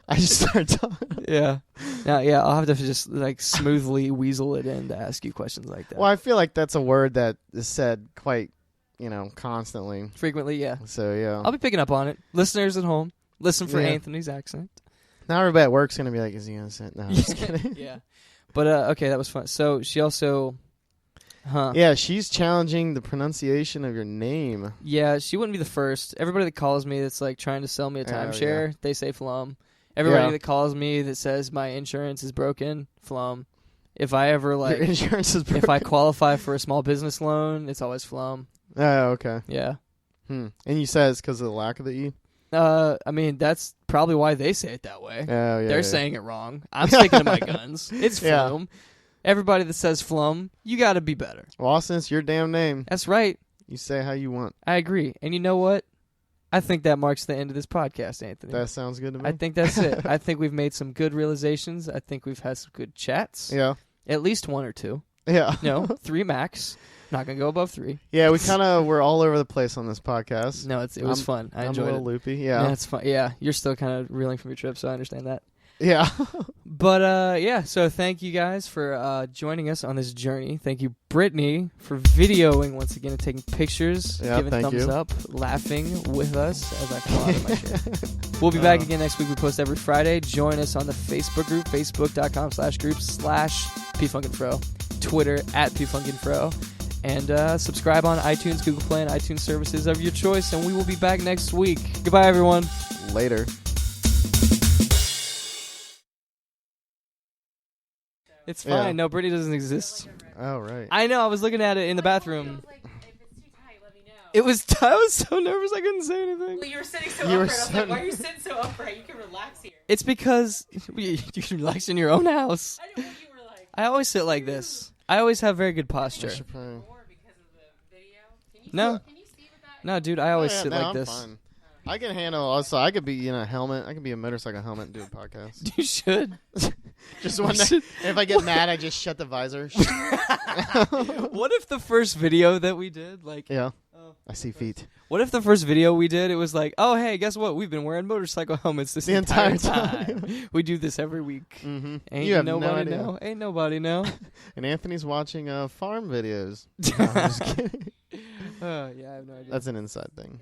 I just started talking. Yeah. Yeah. I'll have to just like smoothly weasel it in to ask you questions like that. Well, I feel like that's a word that is said quite, constantly. Frequently, yeah. So yeah. I'll be picking up on it. Listeners at home, listen for Yeah. Anthony's accent. Now everybody at work's gonna be like, "Is he gonna say?" No, I'm just kidding. Yeah. But okay, that was fun. So she also, Yeah, she's challenging the pronunciation of your name. Yeah, she wouldn't be the first. Everybody that calls me that's like trying to sell me a Oh, timeshare, they say flum. Everybody Yeah. that calls me that says my insurance is broken, flum. If I ever Your insurance is broken. if I qualify for a small business loan, it's always flum. Oh, okay. Yeah. And you said it's because of the lack of the E. I mean that's probably why they say it that way. Oh, yeah. They're yeah. saying it wrong. I'm sticking to my guns. It's Yeah. flum. Everybody that says flum, you got to be better. Well, Austin, it's your damn name. That's right. You say how you want. I agree. And you know what? I think that marks the end of this podcast, Anthony. That sounds good to me. I think that's it. I think we've made some good realizations. I think we've had some good chats. Yeah. At least 1 or 2. Yeah. No, 3 max. Not going to go above 3. Yeah, we kind of were all over the place on this podcast. No, it was fun. I enjoyed I'm a it. little loopy. Yeah. Yeah, it's fun. Yeah, you're still kind of reeling from your trip, so I understand that. Yeah. But, yeah, so thank you guys for joining us on this journey. Thank you, Brittany, for videoing once again and taking pictures, Yeah, giving thank thumbs you. up, laughing with us as I fall out of my chair. We'll be back again next week. We post every Friday. Join us on the Facebook group, facebook.com/groups/pfunkinfro, Twitter @pfunkinfro, and subscribe on iTunes, Google Play, and iTunes services of your choice. And we will be back next week. Goodbye, everyone. Later. It's fine. Yeah. No, Brittany doesn't exist. Oh, right. I know. I was looking at it in the bathroom. I was like, if it's too tight, let me know. I was so nervous I couldn't say anything. Well, you were sitting so You were upright. I was so- like, why are you sitting so upright? You can relax here. It's because you can relax in your own house. I didn't know you were like I always sit like this. I always have very good posture. I should probably- more because of the video. Can you No. Can you see with that? No, dude, I always Oh, yeah, sit no, like I'm this. fine. I can handle. Also, I could be in a helmet. I could be a motorcycle helmet and do a podcast. You should. Just one. should- If I get mad, I just shut the visor. What if the first video that we did, like, Yeah. Oh. I see feet. what if the first video we did, it was like, oh, hey, guess what? We've been wearing motorcycle helmets this The entire entire time. We do this every week. Mm-hmm. Ain't You have nobody no idea. know. Ain't nobody know. And Anthony's watching farm videos. No, I'm just kidding. Yeah, I have no idea. That's an inside thing.